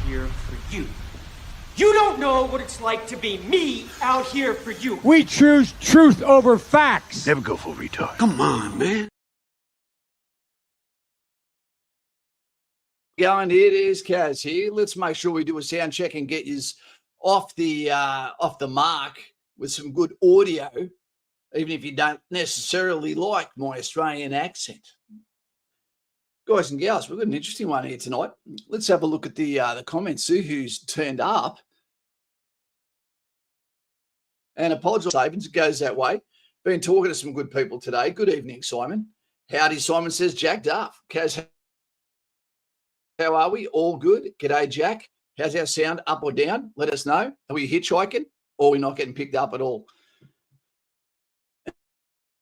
here for you. You don't know what it's like to be me out here for you. We choose truth over facts. Never go full retard. Come on, man. Going, it is Kaz here. Let's make sure we do a sound check and get you off the mark with some good audio, even if you don't necessarily like my Australian accent. Guys and gals, we've got an interesting one here tonight. Let's have a look at the comments, see who's turned up. And apologise, Savings, it goes that way. Been talking to some good people today. Good evening, Simon. Howdy, Simon says, Jack Duff. Kaz, how are we? All good? G'day, Jack. How's our sound? Up or down? Let us know. Are we hitchhiking or are we not getting picked up at all?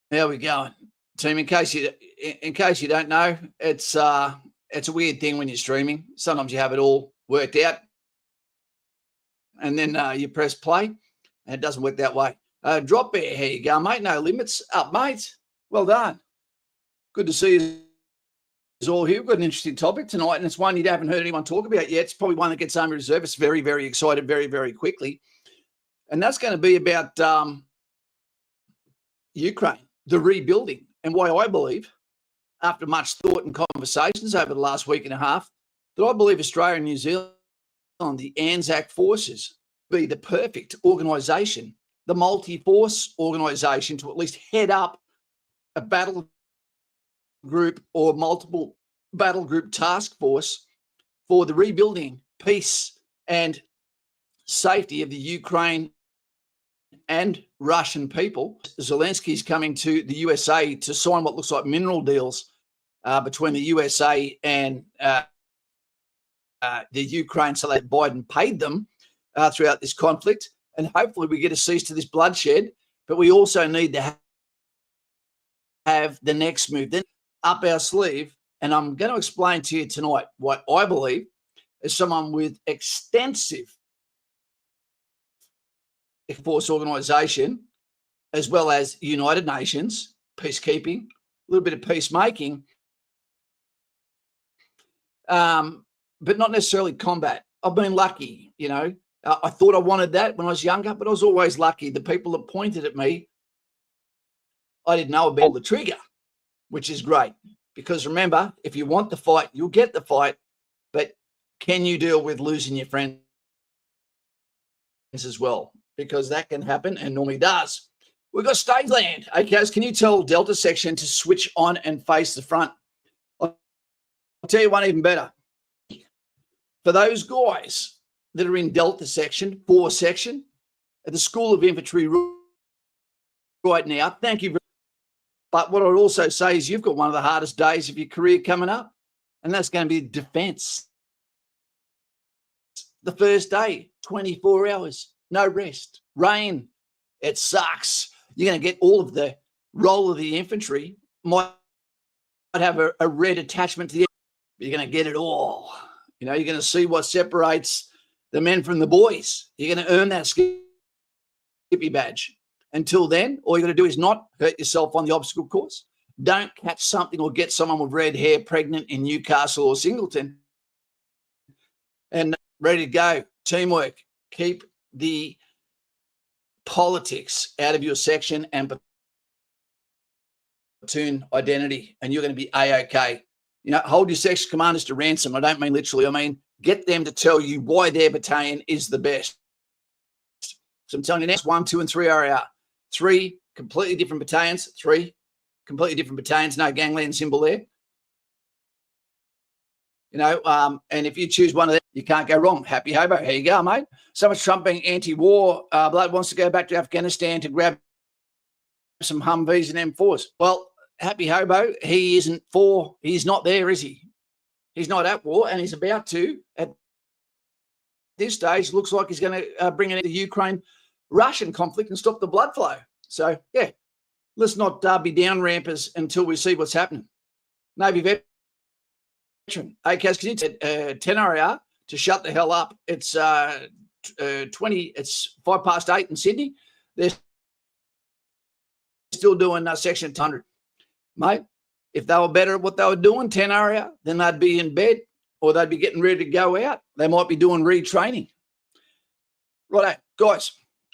How we going? Team, in case you don't know, it's a weird thing when you're streaming. Sometimes you have it all worked out and then you press play and it doesn't work that way. Drop bear, here you go, mate. No limits. Up, mate. Well done. Good to see you all here. We've got an interesting topic tonight, and it's one you haven't heard anyone talk about yet. It's probably one that gets Army reservists very, very excited very, very quickly. And that's going to be about Ukraine, the rebuilding, and why I believe, after much thought and conversations over the last week and a half, that I believe Australia and New Zealand, the ANZAC forces, be the perfect organisation, the multi-force organisation to at least head up a battle group or multiple battle group task force for the rebuilding, peace and safety of the Ukraine and Russian people. Zelensky's coming to the USA to sign what looks like mineral deals between the USA and the Ukraine, so that Biden paid them throughout this conflict. And hopefully we get a cease to this bloodshed. But we also need to have the next move then up our sleeve. And I'm going to explain to you tonight what I believe as someone with extensive force organisation, as well as United Nations, peacekeeping, a little bit of peacemaking, but not necessarily combat. I've been lucky, you know. I thought I wanted that when I was younger, but I was always lucky. The people that pointed at me, I didn't know about the trigger, which is great. Because remember, if you want the fight, you'll get the fight. But can you deal with losing your friends as well? Because that can happen and normally does. We've got stage land. Okay, can you tell Delta section to switch on and face the front? I'll tell you one even better. For those guys that are in Delta section, 4 section, at the School of Infantry right now, thank you. But what I'd also say is you've got one of the hardest days of your career coming up, and that's going to be defense. The first day, 24 hours, no rest, rain, it sucks. You're going to get all of the role of the infantry, might have a red attachment to the, but you're going to get it all. You know, you're going to see what separates the men from the boys. You're going to earn that Skippy badge. Until then, all you got to do is not hurt yourself on the obstacle course. Don't catch something or get someone with red hair pregnant in Newcastle or Singleton. And ready to go. Teamwork. Keep the politics out of your section and platoon identity, and you're going to be A-OK. You know, hold your section commanders to ransom. I don't mean literally. I mean, get them to tell you why their battalion is the best. So I'm telling you now, 1, 2, and 3 are out. 3 completely different battalions. 3 completely different battalions. No gangland symbol there. You know, and if you choose one of them, you can't go wrong. Happy hobo. Here you go, mate. So much Trump being anti-war. Blood wants to go back to Afghanistan to grab some Humvees and M4s. Well, happy hobo. He isn't for. He's not there, is he? He's not at war, and he's about to. At this stage, looks like he's going to bring in the Ukraine-Russian conflict and stop the blood flow. So, yeah, let's not be down rampers until we see what's happening. Navy veteran. Hey, Kaz, can you take 10 RAR to shut the hell up? It's 20. It's 8:05 in Sydney. They're still doing section 100, mate. If they were better at what they were doing, 10 RAR, then they'd be in bed or they'd be getting ready to go out. They might be doing retraining. Right, guys,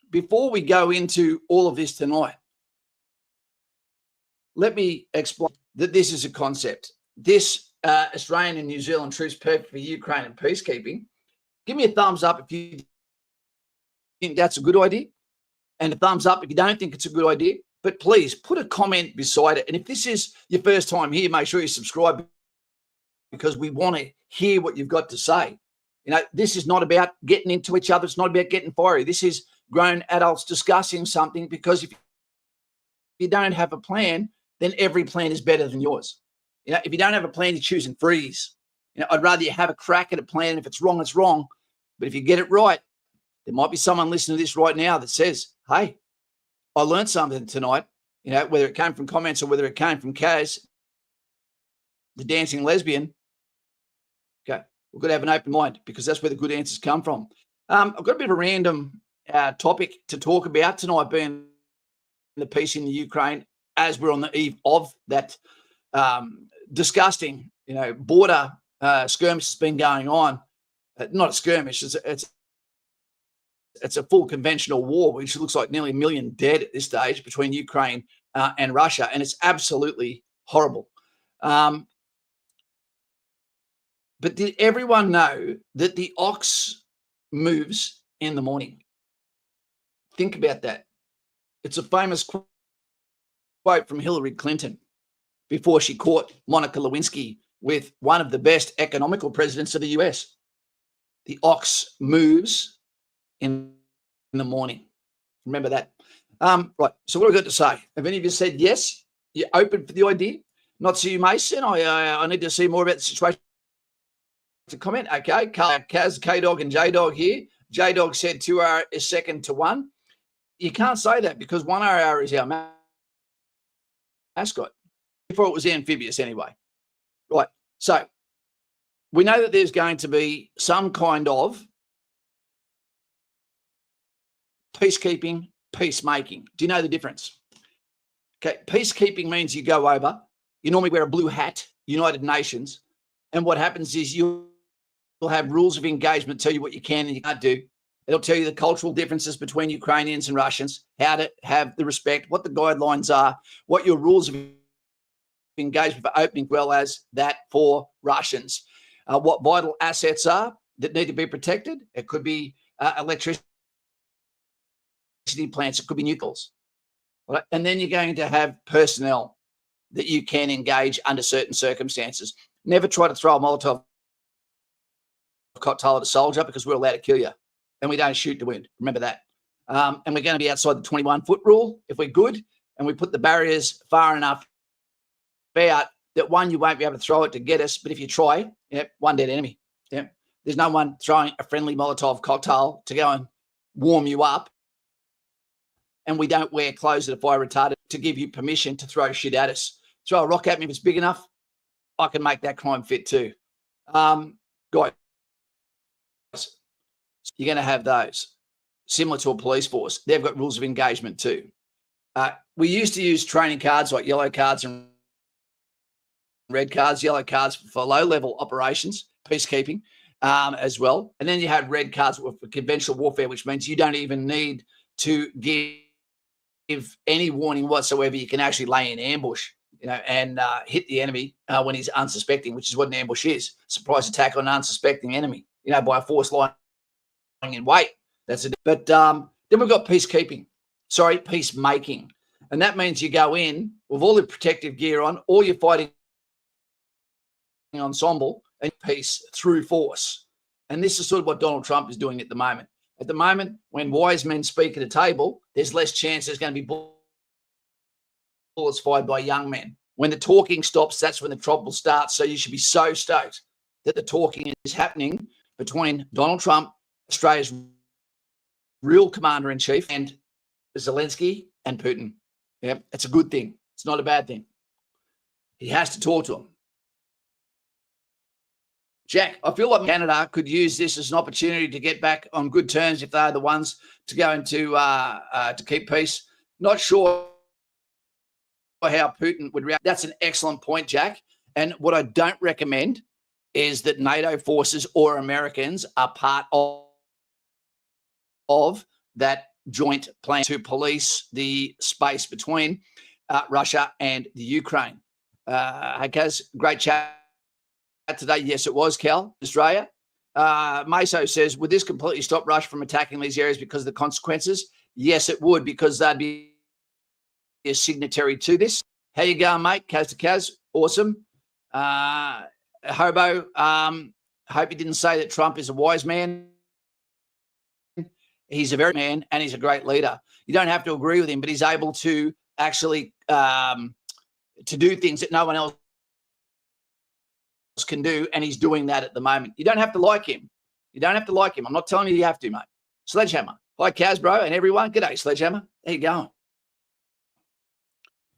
before we go into all of this tonight, let me explain that this is a concept. This Australian and New Zealand truce perfect for Ukraine and peacekeeping. Give me a thumbs up if you think that's a good idea, and a thumbs up if you don't think it's a good idea. But please put a comment beside it. And if this is your first time here, make sure you subscribe, because we want to hear what you've got to say. You know, this is not about getting into each other. It's not about getting fiery. This is grown adults discussing something, because if you don't have a plan, then every plan is better than yours. You know, if you don't have a plan, you choose and freeze. You know, I'd rather you have a crack at a plan. If it's wrong, it's wrong. But if you get it right, there might be someone listening to this right now that says, hey, I learned something tonight, you know, whether it came from comments or whether it came from Kaz, the dancing lesbian. Okay, we've got to have an open mind, because that's where the good answers come from. I've got a bit of a random topic to talk about tonight, being the peace in the Ukraine, as we're on the eve of that disgusting, you know, border skirmish that's been going on. Not a skirmish, it's a full conventional war, which looks like nearly 1 million dead at this stage between Ukraine and Russia, and it's absolutely horrible. But did everyone know that the ox moves in the morning? Think about that. It's a famous quote from Hillary Clinton before she caught Monica Lewinsky with one of the best economical presidents of the US. The ox moves in the morning. Remember that. Right. So what have I got to say? Have any of you said yes? You're open for the idea? Not so you, Mason. I need to see more about the situation. To comment. Okay. Kaz, K-Dog, and J-Dog here. J-Dog said 2R is second to 1. You can't say that, because 1R is our mascot. Before it was amphibious anyway. Right. So we know that there's going to be some kind of peacekeeping, peacemaking. Do you know the difference? Okay, peacekeeping means you go over, you normally wear a blue hat, United Nations, and what happens is you'll have rules of engagement, tell you what you can and you can't do. It'll tell you the cultural differences between Ukrainians and Russians, how to have the respect, what the guidelines are, what your rules of engagement for opening, well as that for Russians, what vital assets are that need to be protected. It could be electricity plants, it could be nuclears, right? And then you're going to have personnel that you can engage under certain circumstances. Never try to throw a Molotov cocktail at a soldier, because we're allowed to kill you, and we don't shoot to win. Remember that. And we're going to be outside the 21-foot rule if we're good, and we put the barriers far enough out that, one, you won't be able to throw it to get us, but if you try, one dead enemy. There's no one throwing a friendly Molotov cocktail to go and warm you up. And we don't wear clothes that are fire retardant to give you permission to throw shit at us. Throw a rock at me if it's big enough, I can make that crime fit too. Guys, you're going to have those. Similar to a police force, they've got rules of engagement too. We used to use training cards like yellow cards and red cards, yellow cards for low-level operations, peacekeeping as well. And then you had red cards for conventional warfare, which means you don't even need to give any warning whatsoever. You can actually lay in ambush, and hit the enemy when he's unsuspecting, which is what an ambush is. Surprise attack on an unsuspecting enemy, by a force lying in wait. That's it. But then we've got peacemaking. And that means you go in with all the protective gear on, all your fighting ensemble, and peace through force. And this is sort of what Donald Trump is doing at the moment. At the moment, when wise men speak at a table, there's less chance there's going to be bullets fired by young men. When the talking stops, that's when the trouble starts. So you should be so stoked that the talking is happening between Donald Trump, Australia's real commander-in-chief, and Zelensky and Putin. Yeah, it's a good thing. It's not a bad thing. He has to talk to him. Jack, I feel like Canada could use this as an opportunity to get back on good terms if they're the ones to go into to keep peace. Not sure how Putin would react. That's an excellent point, Jack. And what I don't recommend is that NATO forces or Americans are part of that joint plan to police the space between Russia and the Ukraine. Hey, Kaz, great chat today. Yes, it was, Cal, Australia. Meso says, would this completely stop Russia from attacking these areas because of the consequences? Yes, it would, because they'd be a signatory to this. How you going, mate? Kaz to Kaz. Awesome. Hobo, hope you didn't say that Trump is a wise man. He's a very man and he's a great leader. You don't have to agree with him, but he's able to actually to do things that no one else can do, and he's doing that at the moment. You don't have to like him. You don't have to like him. I'm not telling you have to, mate. Sledgehammer. Hi, Kaz, bro, and everyone. G'day, Sledgehammer. There you go.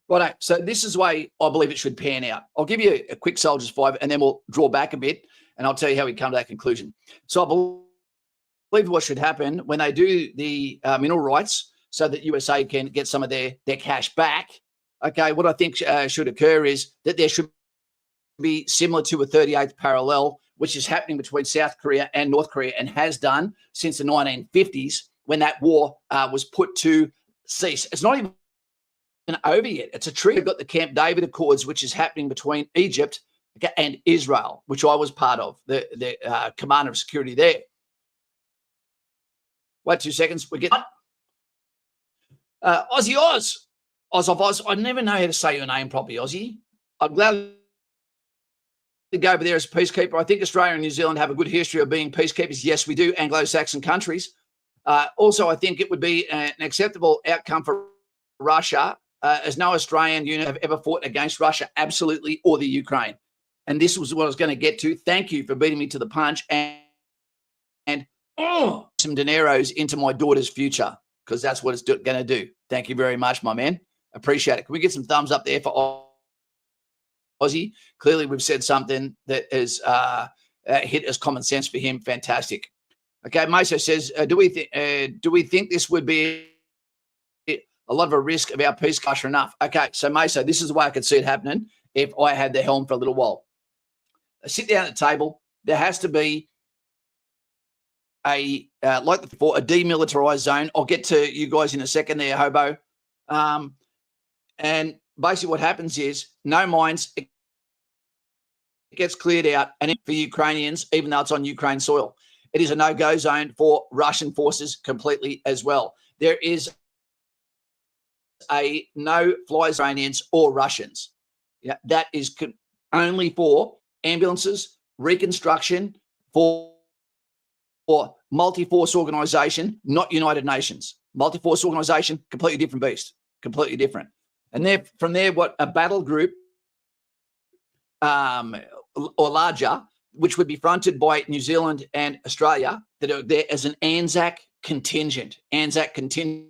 Right, so this is the way I believe it should pan out. I'll give you a quick Soldiers 5, and then we'll draw back a bit, and I'll tell you how we come to that conclusion. So I believe what should happen when they do the mineral rights so that USA can get some of their cash back. Okay, what I think should occur is that there should be similar to a 38th parallel, which is happening between South Korea and North Korea and has done since the 1950s when that war was put to cease. It's not even over yet. It's a treaty. We've got the Camp David Accords, which is happening between Egypt and Israel, which I was part of, the commander of security there. Wait 2 seconds. We get Aussie Oz. Oz of Oz. I never know how to say your name properly, Aussie. I'm glad to go over there as a peacekeeper. I think Australia and New Zealand have a good history of being peacekeepers. Yes, we do. Anglo-Saxon countries. Also, I think it would be an acceptable outcome for Russia, as no Australian unit have ever fought against Russia, absolutely, or the Ukraine. And this was what I was going to get to. Thank you for beating me to the punch and some dineros into my daughter's future, because that's what it's going to do. Thank you very much, my man. Appreciate it. Can we get some thumbs up there for Aussie? Clearly, we've said something that has hit as common sense for him. Fantastic. Okay, Meso says, do we think this would be a lot of a risk of our peace culture enough? Okay, so Meso, this is the way I could see it happening if I had the helm for a little while. I sit down at the table. There has to be a like before, a demilitarized zone. I'll get to you guys in a second there, Hobo. And basically what happens is no mines, it gets cleared out, and for Ukrainians, even though it's on Ukraine soil, it is a no-go zone for Russian forces completely as well. There is a no-fly zone, Iranians or Russians. Yeah, that is only for ambulances, reconstruction, for multi-force organization, not United Nations. Multi-force organization, completely different beast, completely different. And there, from there, what a battle group or larger, which would be fronted by New Zealand and Australia, that are there as an ANZAC contingent. ANZAC contingent.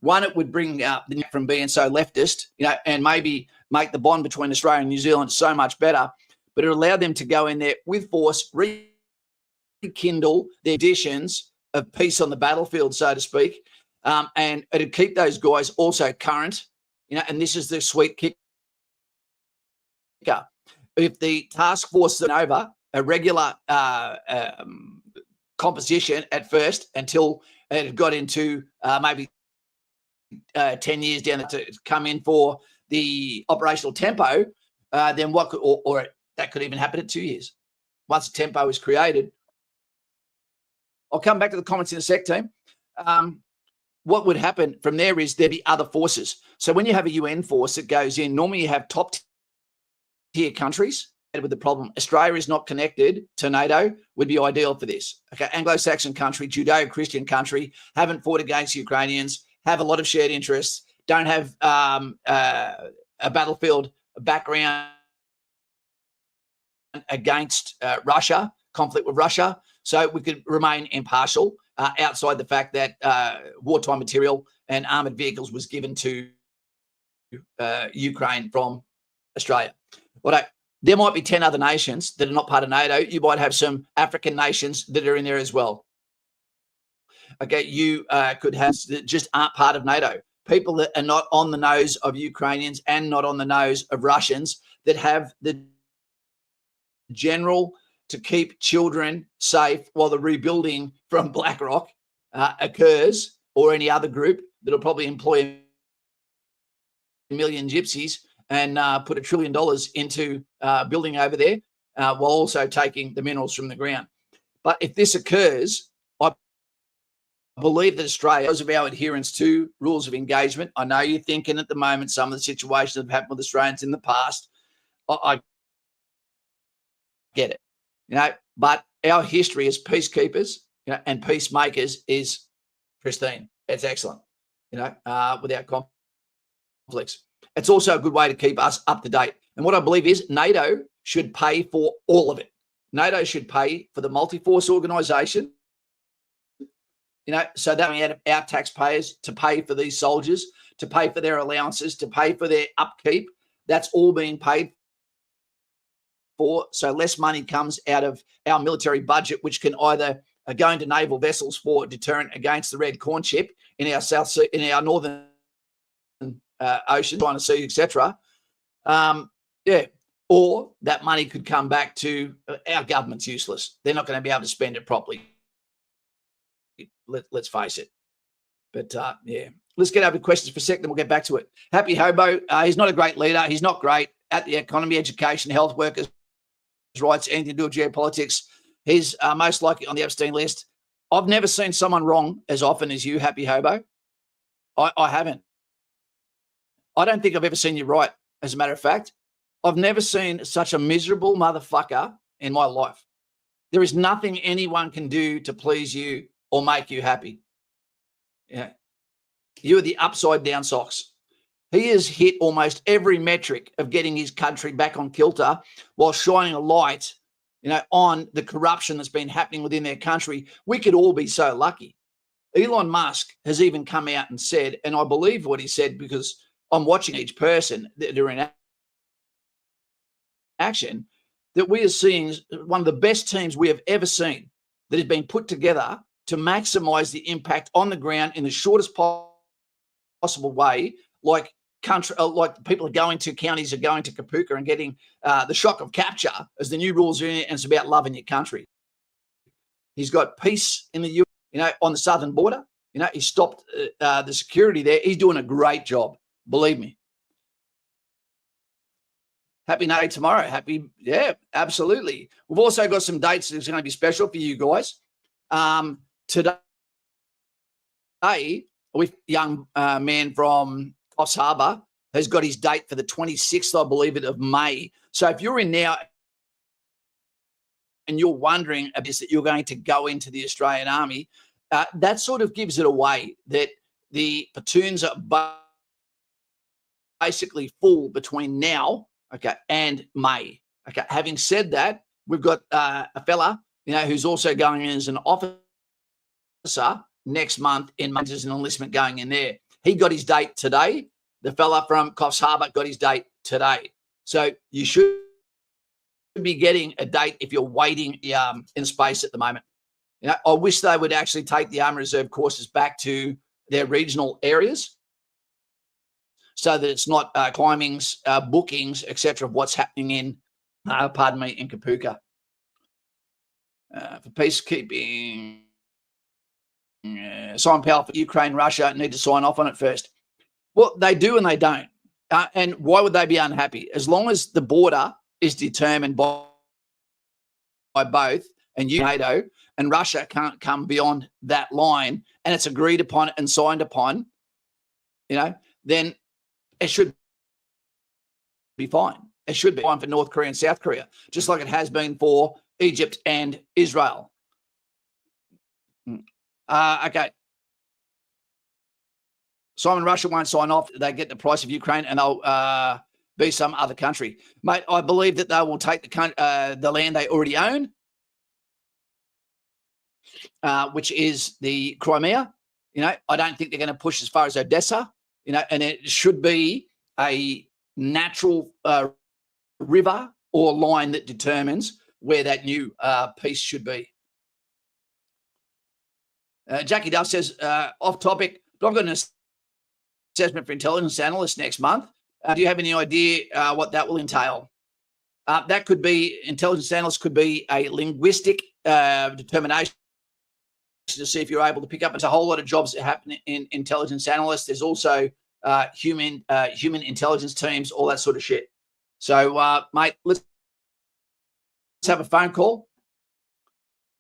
One, it would bring the from being so leftist, and maybe make the bond between Australia and New Zealand so much better, but it allowed them to go in there with force, rekindle the additions of peace on the battlefield, so to speak, and it'd keep those guys also current, and this is the sweet kicker. If the task force is over a regular composition at first until it got into maybe 10 years down to come in for the operational tempo, then what could, or that could even happen at 2 years. Once the tempo is created. I'll come back to the comments in a sec, team. What would happen from there is there'd be other forces. So when you have a UN force that goes in, normally you have top tier countries. With the problem, Australia is not connected to NATO, would be ideal for this. Okay, Anglo-Saxon country, Judeo-Christian country, haven't fought against Ukrainians, have a lot of shared interests, don't have a battlefield background against Russia, conflict with Russia. So we could remain impartial outside the fact that wartime material and armoured vehicles was given to Ukraine from Australia. There might be 10 other nations that are not part of NATO. You might have some African nations that are in there as well. Okay, you could have that just aren't part of NATO. People that are not on the nose of Ukrainians and not on the nose of Russians that have the general to keep children safe while the rebuilding from BlackRock occurs, or any other group that'll probably employ a million gypsies and put $1 trillion into building over there while also taking the minerals from the ground. But if this occurs, I believe that Australia, because of our adherence to rules of engagement, I know you're thinking at the moment some of the situations that have happened with Australians in the past. I get it, but our history as peacekeepers, and peacemakers is pristine. It's excellent, without conflicts. It's also a good way to keep us up to date. And what I believe is NATO should pay for all of it. NATO should pay for the multi-force organisation, so that we have our taxpayers to pay for these soldiers, to pay for their allowances, to pay for their upkeep. That's all being paid for. So less money comes out of our military budget, which can either go into naval vessels for deterrent against the red corn chip in our South Sea, in our northern ocean, China Sea, etc. Or that money could come back to our government's useless. They're not going to be able to spend it properly. Let's face it. But let's get over to questions for a second, then we'll get back to it. Happy Hobo, he's not a great leader. He's not great at the economy, education, health, workers' rights, anything to do with geopolitics. He's most likely on the Epstein list. I've never seen someone wrong as often as you, Happy Hobo. I haven't. I don't think I've ever seen you right, as a matter of fact. I've never seen such a miserable motherfucker in my life. There is nothing anyone can do to please you or make you happy. You are the upside down socks. He has hit almost every metric of getting his country back on kilter while shining a light, on the corruption that's been happening within their country. We could all be so lucky. Elon Musk has even come out and said, and I believe what he said because I'm watching each person that are in action, that we are seeing one of the best teams we have ever seen that has been put together to maximize the impact on the ground in the shortest possible way, like people are going to counties, are going to Kapuka and getting the shock of capture as the new rules are in it, and it's about loving your country. He's got peace in the US, on the southern border. He stopped the security there. He's doing a great job, believe me. Happy night tomorrow. Absolutely. We've also got some dates that's going to be special for you guys. Today, with young man from Coffs Harbour has got his date for the 26th, I believe it, of May. So if you're in now and you're wondering about this, that you're going to go into the Australian Army, that sort of gives it away that the platoons are basically full between now, and May. Having said that, we've got a fella, who's also going in as an officer next month in May. There's an enlistment going in there. He got his date today. The fella from Coffs Harbour got his date today. So you should be getting a date if you're waiting in space at the moment. I wish they would actually take the Army Reserve courses back to their regional areas so that it's not climbings, bookings, etc. of what's happening in Kapuka. For peacekeeping, Simon Powell for Ukraine, Russia need to sign off on it first. Well, they do and they don't. And why would they be unhappy? As long as the border is determined by both, and NATO and Russia can't come beyond that line, and it's agreed upon and signed upon, then it should be fine. It should be fine for North Korea and South Korea, just like it has been for Egypt and Israel. Okay. Simon, Russia won't sign off. They get the price of Ukraine and they'll be some other country. Mate, I believe that they will take the land they already own, which is the Crimea. I don't think they're going to push as far as Odessa, and it should be a natural river or line that determines where that new peace should be. Jackie Duff says, off topic, but I've got an assessment for intelligence analysts next month. Do you have any idea what that will entail? That could be, intelligence analyst could be a linguistic determination to see if you're able to pick up. There's a whole lot of jobs that happen in intelligence analysts. There's also human intelligence teams, all that sort of shit. So, mate, let's have a phone call.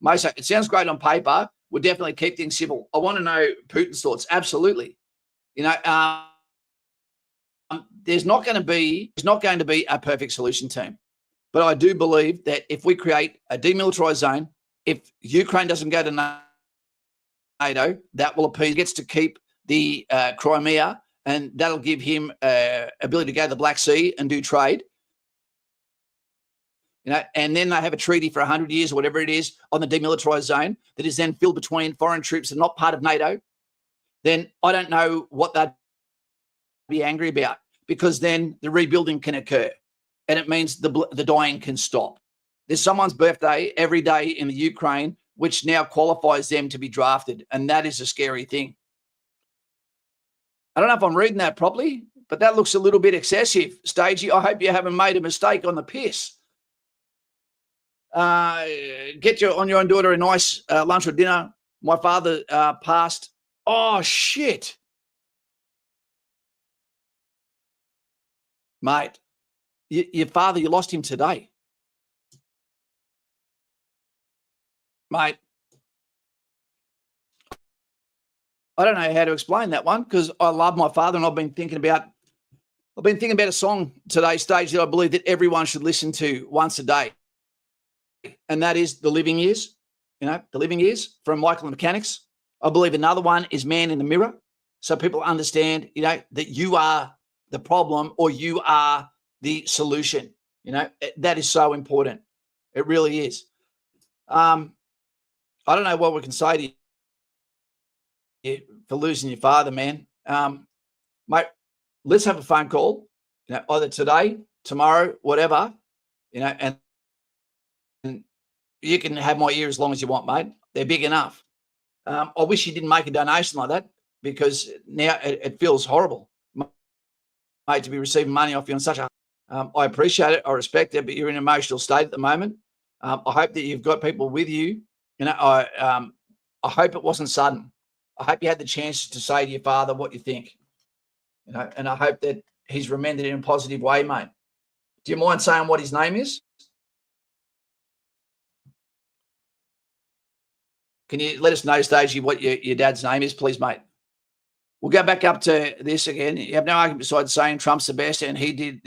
Mate, it sounds great on paper. We'll definitely keep things civil. I want to know Putin's thoughts. Absolutely. You know, there's not going to be a perfect solution team. But I do believe that if we create a demilitarized zone, if Ukraine doesn't go to NATO, that will appease, gets to keep the Crimea, and that'll give him ability to go to the Black Sea and do trade. You know, and then they have a treaty for 100 years or whatever it is on the demilitarized zone that is then filled between foreign troops that are not part of NATO. Then I don't know what they'd be angry about, because then the rebuilding can occur. And it means the dying can stop. There's someone's birthday every day in the Ukraine, which now qualifies them to be drafted. And that is a scary thing. I don't know if I'm reading that properly, but that looks a little bit excessive. Stagey, I hope you haven't made a mistake on the piss. Get your own daughter a nice lunch or dinner. My father passed. Oh, shit. Mate. Your father, you lost him today. Mate, I don't know how to explain that one, because I love my father, and I've been thinking about a song today, Stage, that I believe that everyone should listen to once a day. And that is The Living Years, The Living Years from Michael and the Mechanics. I believe another one is Man in the Mirror. So people understand, that you are the problem or you are the solution. That is so important. It really is. I don't know what we can say to you for losing your father, man. Mate, let's have a phone call, either today, tomorrow, whatever, and you can have my ear as long as you want, mate. They're big enough. I wish you didn't make a donation like that, because now it feels horrible, mate, to be receiving money off you on such a... I appreciate it. I respect it, but you're in an emotional state at the moment. I hope that you've got people with you. I hope it wasn't sudden. I hope you had the chance to say to your father what you think. And I hope that he's remembered it in a positive way, mate. Do you mind saying what his name is? Can you let us know, Stagey, what your dad's name is, please, mate? We'll go back up to this again. You have no argument besides saying Trump's the best and he did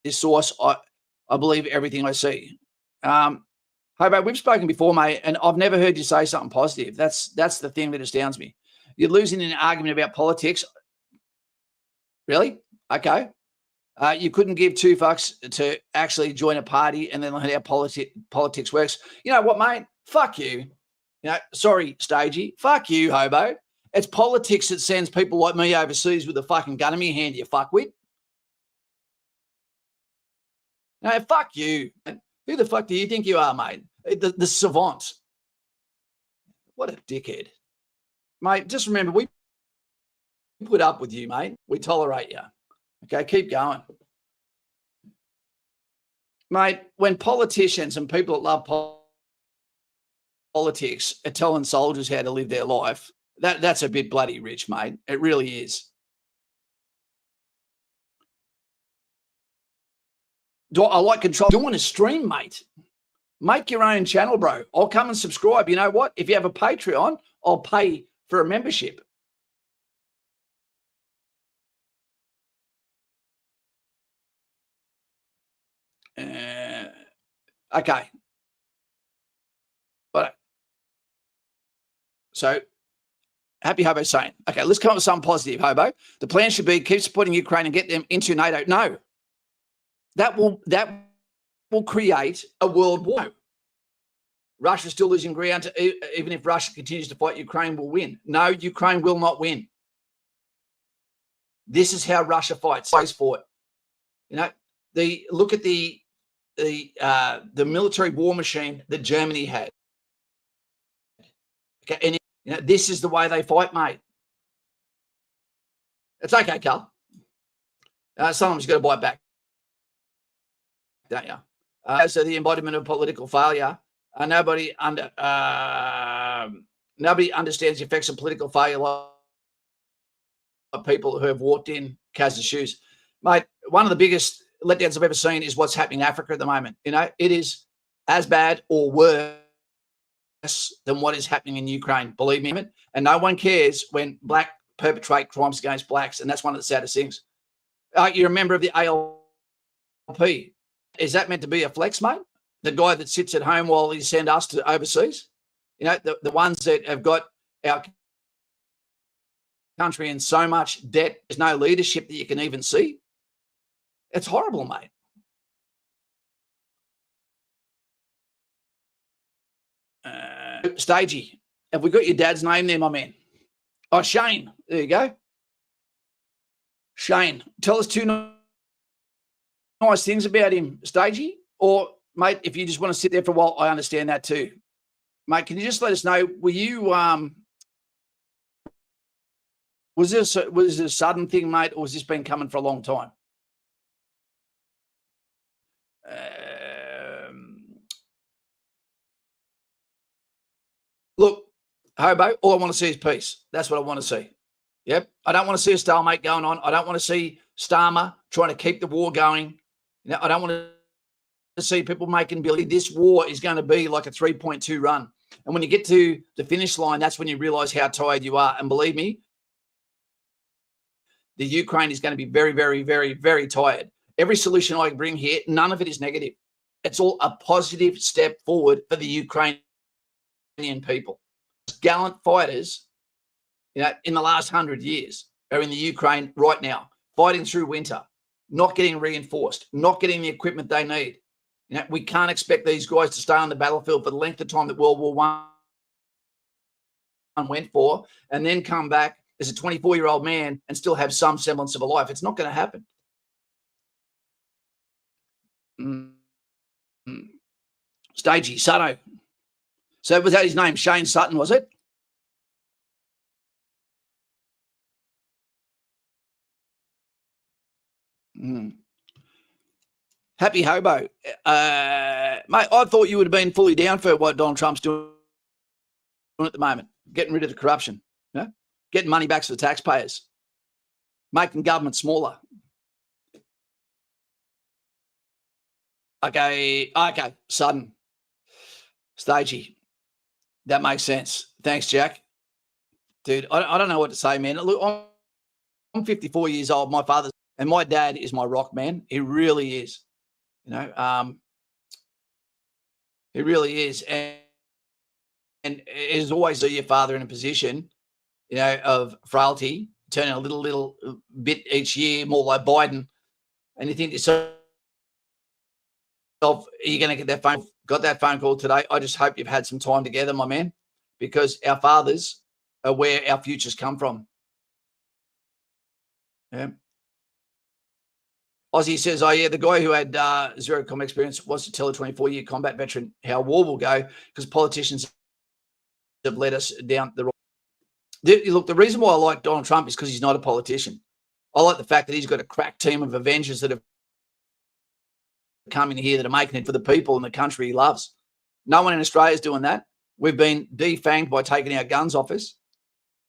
this source. I believe everything I see. Hobart, we've spoken before, mate, and I've never heard you say something positive. That's the thing that astounds me. You're losing an argument about politics. Really? Okay. You couldn't give two fucks to actually join a party and then learn how politics works. You know what, mate? Fuck you. Sorry, Stagey. Fuck you, hobo. It's politics that sends people like me overseas with a fucking gun in my hand, you fuckwit. No, fuck you. Who the fuck do you think you are, mate? The savant. What a dickhead. Mate, just remember, we put up with you, mate. We tolerate you. Okay, keep going. Mate, when politicians and people that love politics are telling soldiers how to live their life, that's a bit bloody rich, mate. It really is. I like control. Doing a stream, mate. Make your own channel, bro. I'll come and subscribe. You know what? If you have a Patreon, I'll pay for a membership. Okay. But so happy Hobo saying, okay, let's come up with something positive, Hobo. The plan should be keep supporting Ukraine and get them into NATO. No. That will create a world war. Russia's still losing ground. Even if Russia continues to fight, Ukraine will win. No, Ukraine will not win. This is how Russia fights. Plays for it. Look at the military war machine that Germany had. Okay, and this is the way they fight, mate. It's okay, Carl. Sometimes you've got to bite back. don't you? So the embodiment of political failure. Nobody understands the effects of political failure like people who have walked in Kaz's shoes. Mate, one of the biggest letdowns I've ever seen is what's happening in Africa at the moment. You know, it is as bad or worse than what is happening in Ukraine, believe me. And no one cares when black perpetrate crimes against blacks, and that's one of the saddest things. You're a member of the ALP. Is that meant to be a flex, mate? The guy that sits at home while he sends us to overseas? You know, the ones that have got our country in so much debt, there's no leadership that you can even see. It's horrible, mate. Stagey, have we got your dad's name there, my man? Oh, Shane. There you go. Shane, tell us two nice things about him, Stagey. Or, mate, if you just want to sit there for a while, I understand that too. Mate, can you just let us know, were you, was this a sudden thing, mate, or has this been coming for a long time? Look, Hobo, all I want to see is peace. That's what I want to see. Yep. I don't want to see a stalemate going on. I don't want to see Starmer trying to keep the war going. You know, I don't want to see people making believe this war is going to be like a 3.2 run. And when you get to the finish line, that's when you realize how tired you are. And believe me, the Ukraine is going to be very, very, very, very tired. Every solution I bring here, none of it is negative. It's all a positive step forward for the Ukrainian people. Gallant fighters, you know, in the last 100 years are in the Ukraine right now, fighting through winter, not getting reinforced, not getting the equipment they need. You know, we can't expect these guys to stay on the battlefield for the length of time that World War I went for, and then come back as a 24-year-old man and still have some semblance of a life. It's not going to happen. Stagey, Sutto. So was that his name? Shane Sutton, was it? Happy Hobo. Mate, I thought you would have been fully down for what Donald Trump's doing at the moment, getting rid of the corruption, you know? Getting money back to the taxpayers, making government smaller. Okay, Sudden. Stagey. That makes sense. Thanks, Jack. Dude, I don't know what to say, man. Look, I'm 54 years old. My father's, and my dad is my rock, man. He really is. You know, he really is. And is always your father in a position, you know, of frailty, turning a little bit each year, more like Biden. And you think to yourself, are you going to get that phone? Got that phone call today. I just hope you've had some time together, my man, because our fathers are where our futures come from. Yeah. Aussie says, oh, yeah, the guy who had zero combat experience wants to tell a 24-year combat veteran how war will go because politicians have led us down the wrong. Look, the reason why I like Donald Trump is because he's not a politician. I like the fact that he's got a crack team of Avengers that have come in here that are making it for the people and the country he loves. No one in Australia is doing that. We've been defanged by taking our guns off us.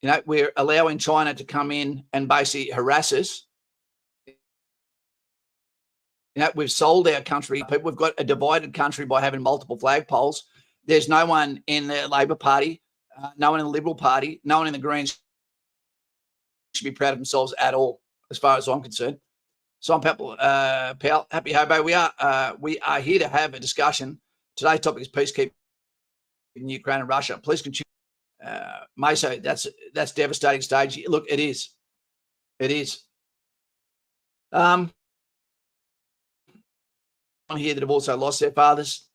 You know, we're allowing China to come in and basically harass us. You know, we've sold our country. We've got a divided country by having multiple flagpoles. There's no one in the Labor Party, no one in the Liberal Party, no one in the Greens should be proud of themselves at all, as far as I'm concerned. So I'm Pal, Happy Hobo. We are here to have a discussion. Today's topic is peacekeeping in Ukraine and Russia. Please continue. Meso, that's devastating stage. Look, it is. It is. On here that have also lost their fathers,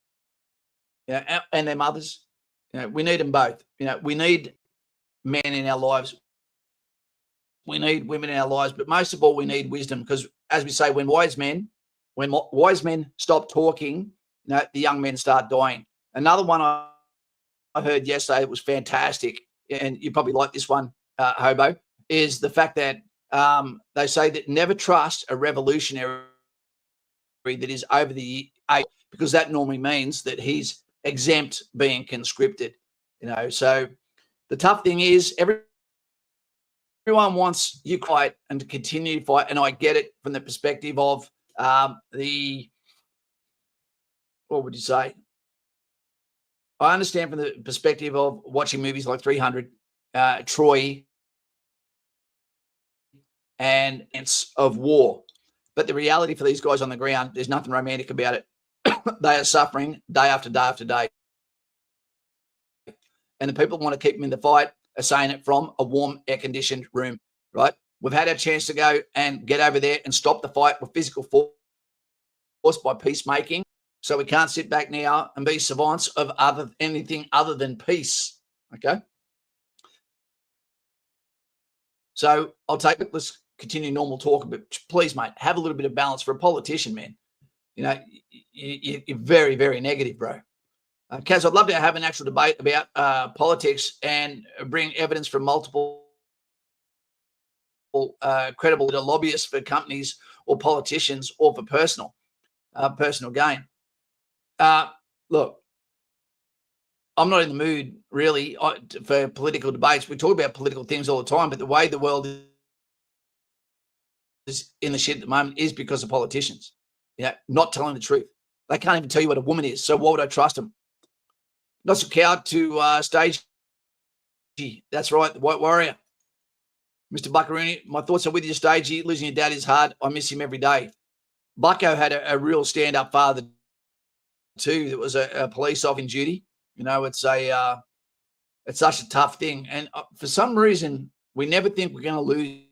you know, and their mothers. You know, we need them both. You know, we need men in our lives. We need women in our lives, but most of all, we need wisdom because, as we say, when wise men stop talking, you know, the young men start dying. Another one I heard yesterday that was fantastic, and you probably like this one, Hobo, is the fact that they say that never trust a revolutionary that is over the age, because that normally means that he's exempt being conscripted. So the tough thing is everyone wants you to fight and to continue to fight, and I get it from the perspective of what would you say? I understand from the perspective of watching movies like 300, Troy, and ends of war. But the reality for these guys on the ground, there's nothing romantic about it. They are suffering day after day after day. And the people who want to keep them in the fight are saying it from a warm, air-conditioned room, right? We've had our chance to go and get over there and stop the fight with physical force by peacemaking. So we can't sit back now and be savants of anything other than peace, okay? So I'll take it. Let's continue normal talk, but please, mate, have a little bit of balance for a politician, man. You're very, very negative, bro. Kaz, I'd love to have an actual debate about politics and bring evidence from multiple credible lobbyists for companies or politicians or for personal gain. Look, I'm not in the mood really for political debates. We talk about political things all the time, but the way the world is in the shit at the moment is because of politicians, not telling the truth. They can't even tell you what a woman is. So why would I trust them? Not so coward to stage. That's right, the White Warrior. Mr. Buckaroony, my thoughts are with you, Stagey. Losing your dad is hard. I miss him every day. Bucko had a real stand-up father too. That was a police officer in duty. It's such a tough thing. And for some reason, we never think we're going to lose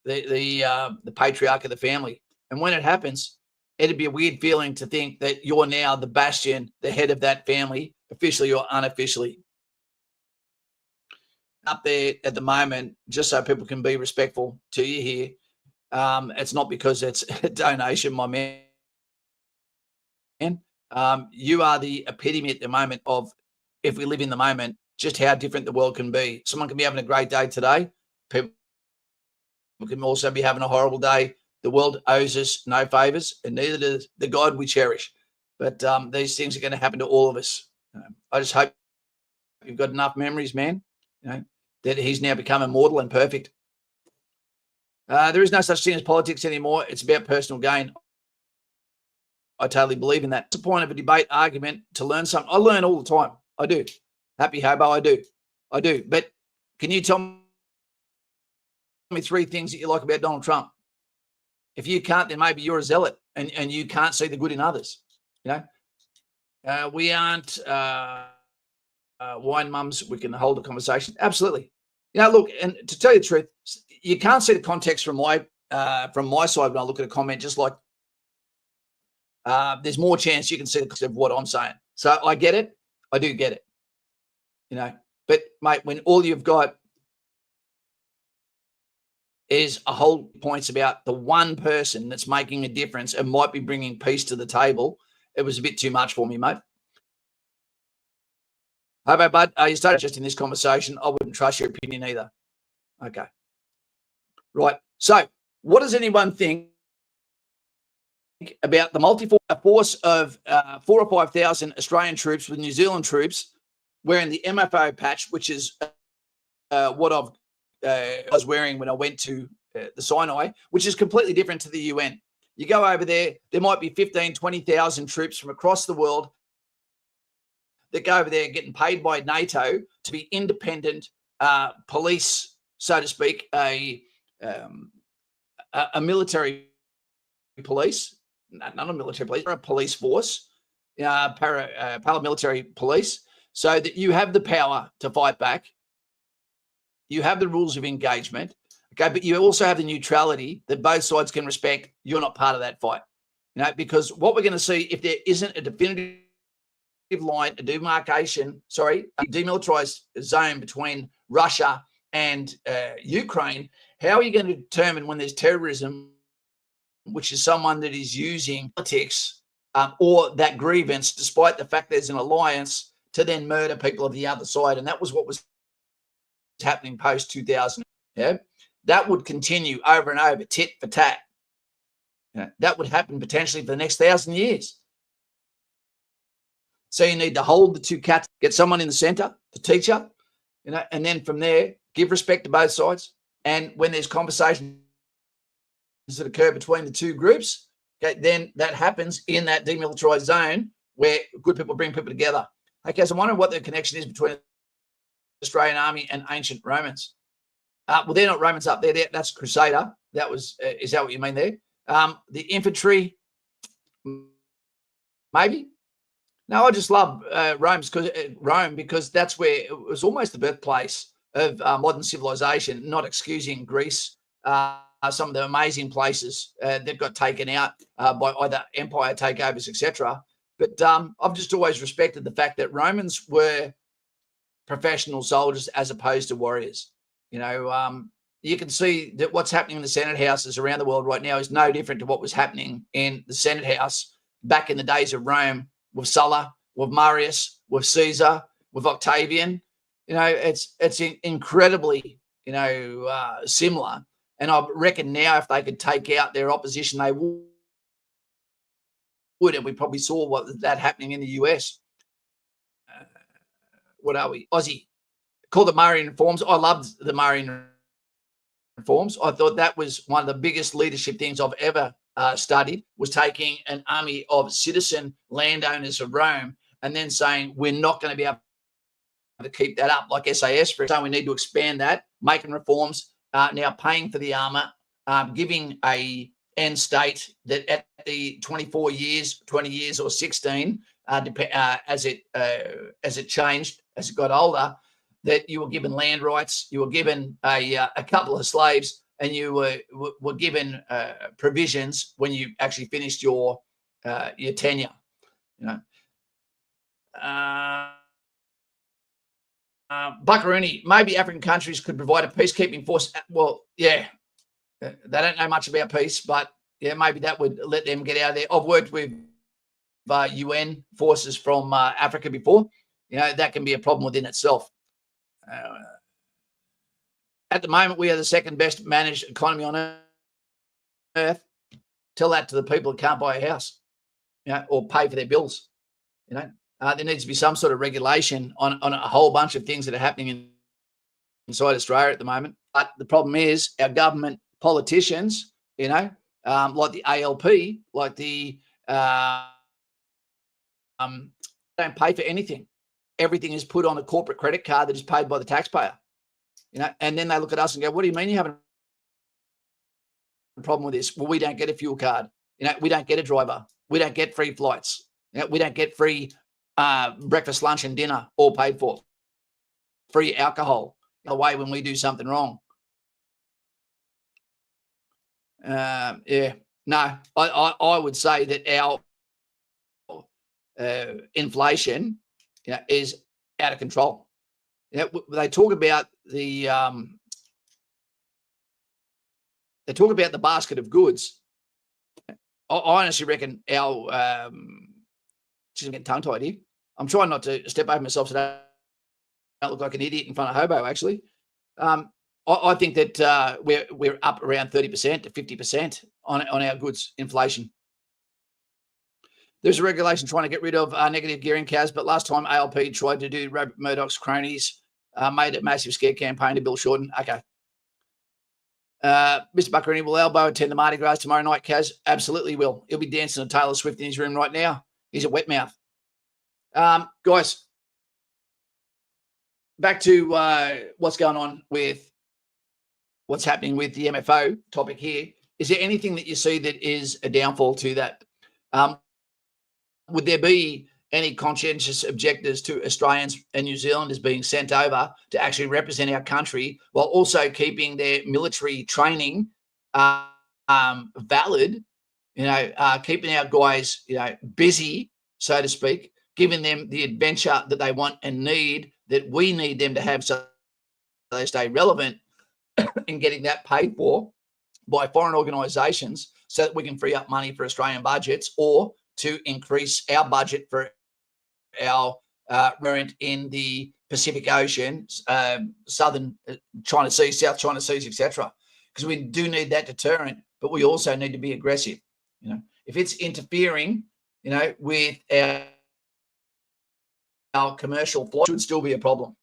the patriarch of the family. And when it happens, it'd be a weird feeling to think that you're now the bastion, the head of that family, officially or unofficially. Up there at the moment, just so people can be respectful to you here, it's not because it's a donation, my man. You are the epitome at the moment of, if we live in the moment, just how different the world can be. Someone can be having a great day today. People can also be having a horrible day. The world owes us no favors, and neither does the God we cherish. But these things are going to happen to all of us. I just hope you've got enough memories, man, that he's now become immortal and perfect. There is no such thing as politics anymore. It's about personal gain. I totally believe in that. It's the point of a debate argument to learn something. I learn all the time. I do. Happy hobo, I do. But can you tell me 3 things that you like about Donald Trump? If you can't, then maybe you're a zealot and you can't see the good in others. We aren't wine mums. We can hold a conversation. Absolutely. Look, and to tell you the truth, you can't see the context from my side when I look at a comment, just like there's more chance you can see the context of what I'm saying. So I get it. I do get it. But mate, when all you've got is a whole points about the one person that's making a difference and might be bringing peace to the table, it was a bit too much for me, mate. How about, bud? You started just in this conversation. I wouldn't trust your opinion either. Okay. Right. So what does anyone think about the multi-force of 4,000 or 5,000 Australian troops with New Zealand troops wearing the MFO patch, which is what I was wearing when I went to the Sinai, which is completely different to the UN. You go over there, there might be 15, 20,000 troops from across the world that go over there getting paid by NATO to be independent police, so to speak, a military police, not a military police, a police force, paramilitary police, so that you have the power to fight back. You have the rules of engagement, okay, but you also have the neutrality that both sides can respect. You're not part of that fight, because what we're going to see, if there isn't a definitive line, a demilitarized zone between Russia and Ukraine, how are you going to determine when there's terrorism, which is someone that is using politics or that grievance, despite the fact there's an alliance, to then murder people of the other side? And that was what was happening post 2000. That would continue over and over, tit for tat. That would happen potentially for the next 1,000 years. So you need to hold the two cats, get someone in the center to teach you, and then from there, give respect to both sides. And when there's conversations that occur between the two groups, okay, then that happens in that demilitarized zone where good people bring people together. Okay, so I'm wondering what the connection is between the Australian Army and ancient Romans. Well, they're not Romans up there. That's Crusader. That was, is that what you mean there? The infantry, maybe. No, I just love Rome because that's where it was almost the birthplace of modern civilization. Not excusing Greece, some of the amazing places that got taken out by either empire takeovers, etc. But I've just always respected the fact that Romans were professional soldiers as opposed to warriors. You can see that what's happening in the Senate houses around the world right now is no different to what was happening in the Senate house back in the days of Rome with Sulla, with Marius, with Caesar, with Octavian. It's incredibly, similar. And I reckon now if they could take out their opposition, they would. And we probably saw that happening in the US. What are we? Aussie. Called the Marian Reforms. I loved the Marian Reforms. I thought that was one of the biggest leadership things I've ever studied, was taking an army of citizen landowners of Rome and then saying, we're not going to be able to keep that up like SAS. So we need to expand that, making reforms, now paying for the armor, giving a end state that at the 20 years or 16, as it changed, as it got older, that you were given land rights, you were given a couple of slaves, and you were given provisions when you actually finished your tenure. Buckaroo, maybe African countries could provide a peacekeeping force. Well, yeah, they don't know much about peace, but yeah, maybe that would let them get out of there. I've worked with UN forces from Africa before. That can be a problem within itself. At the moment, we are the second best managed economy on earth. Tell that to the people who can't buy a house, or pay for their bills. There needs to be some sort of regulation on a whole bunch of things that are happening inside Australia at the moment. But the problem is our government politicians, like the ALP, like the don't pay for anything. Everything is put on a corporate credit card that is paid by the taxpayer. And then they look at us and go, what do you mean you have a problem with this? Well, we don't get a fuel card. We don't get a driver. We don't get free flights. We don't get free breakfast, lunch, and dinner, all paid for. Free alcohol away when we do something wrong. No, I would say that our inflation is out of control. They talk about the basket of goods. I honestly reckon our just getting tongue tied here. I'm trying not to step over myself so I don't look like an idiot in front of Hobo. Actually, I think that we're up around 30% to 50% on our goods inflation. There's a regulation trying to get rid of negative gearing cows, but last time ALP tried to do Robert Murdoch's cronies, made a massive scare campaign to Bill Shorten. Okay. Mr. Buckaroo, will Albo attend the Mardi Gras tomorrow night, Kaz? Absolutely will. He'll be dancing to Taylor Swift in his room right now. He's a wet mouth. Guys, back to what's going on with what's happening with the MFO topic here. Is there anything that you see that is a downfall to that? Would there be any conscientious objectors to Australians and New Zealanders being sent over to actually represent our country while also keeping their military training valid, keeping our guys, busy, so to speak, giving them the adventure that they want and need, that we need them to have so they stay relevant, and getting that paid for by foreign organisations so that we can free up money for Australian budgets or to increase our budget for our rent in the Pacific Ocean, southern China Sea, South China Seas, etc. Because we do need that deterrent, but we also need to be aggressive. if it's interfering, with our commercial flight, should still be a problem.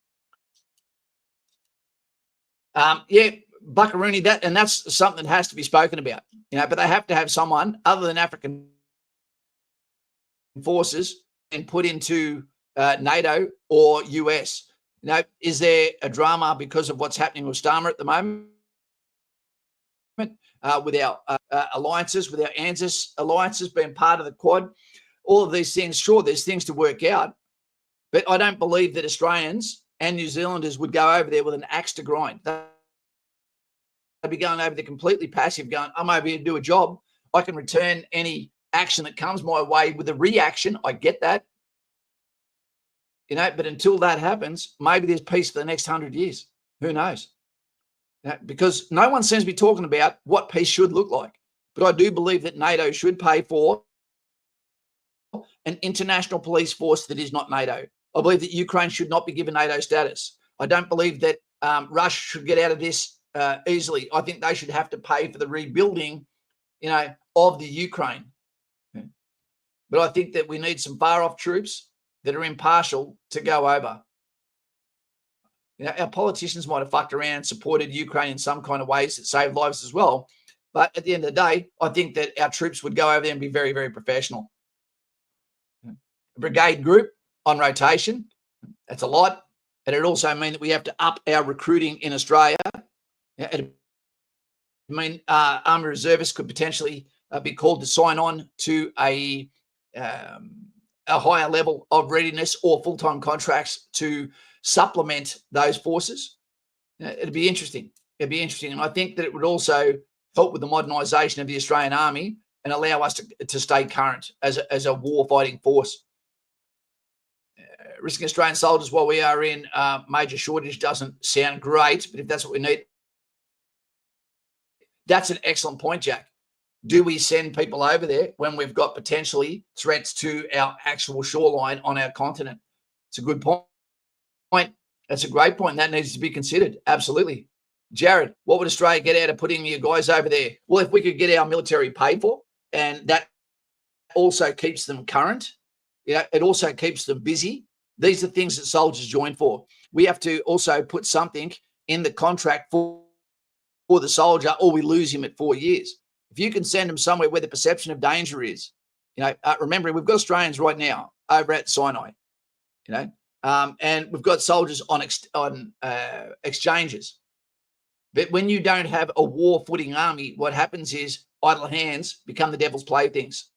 Buckaroony, that's something that has to be spoken about, but they have to have someone other than African forces and put into NATO or US. Is there a drama because of what's happening with Starmer at the moment? With our alliances, with our ANZAC alliances being part of the Quad, all of these things, sure, there's things to work out, but I don't believe that Australians and New Zealanders would go over there with an axe to grind. They'd be going over there completely passive, going, I'm over here to do a job. I can return any action that comes my way with a reaction. I get that. But until that happens, maybe there's peace for the next 100 years. Who knows? Because no one seems to be talking about what peace should look like. But I do believe that NATO should pay for an international police force that is not NATO. I believe that Ukraine should not be given NATO status. I don't believe that Russia should get out of this easily. I think they should have to pay for the rebuilding, of the Ukraine. But I think that we need some far-off troops that are impartial to go over. Our politicians might have fucked around and supported Ukraine in some kind of ways that saved lives as well. But at the end of the day, I think that our troops would go over there and be very, very professional. A brigade group on rotation, that's a lot. And it also means that we have to up our recruiting in Australia. Army reservists could potentially be called to sign on to a higher level of readiness or full-time contracts to supplement those forces. It'd be interesting. And I think that it would also help with the modernisation of the Australian Army and allow us to stay current as a war-fighting force. Risking Australian soldiers while we are in major shortage doesn't sound great, but if that's what we need, that's an excellent point, Jack. Do we send people over there when we've got potentially threats to our actual shoreline on our continent? It's a good point. That's a great point. That needs to be considered. Absolutely. Jared, what would Australia get out of putting your guys over there? Well, if we could get our military paid for, and that also keeps them current, it also keeps them busy. These are things that soldiers join for. We have to also put something in the contract for the soldier, or we lose him at 4 years. If you can send them somewhere where the perception of danger is, remember, we've got Australians right now over at Sinai, and we've got soldiers on exchanges. But when you don't have a war-footing army, what happens is idle hands become the devil's playthings.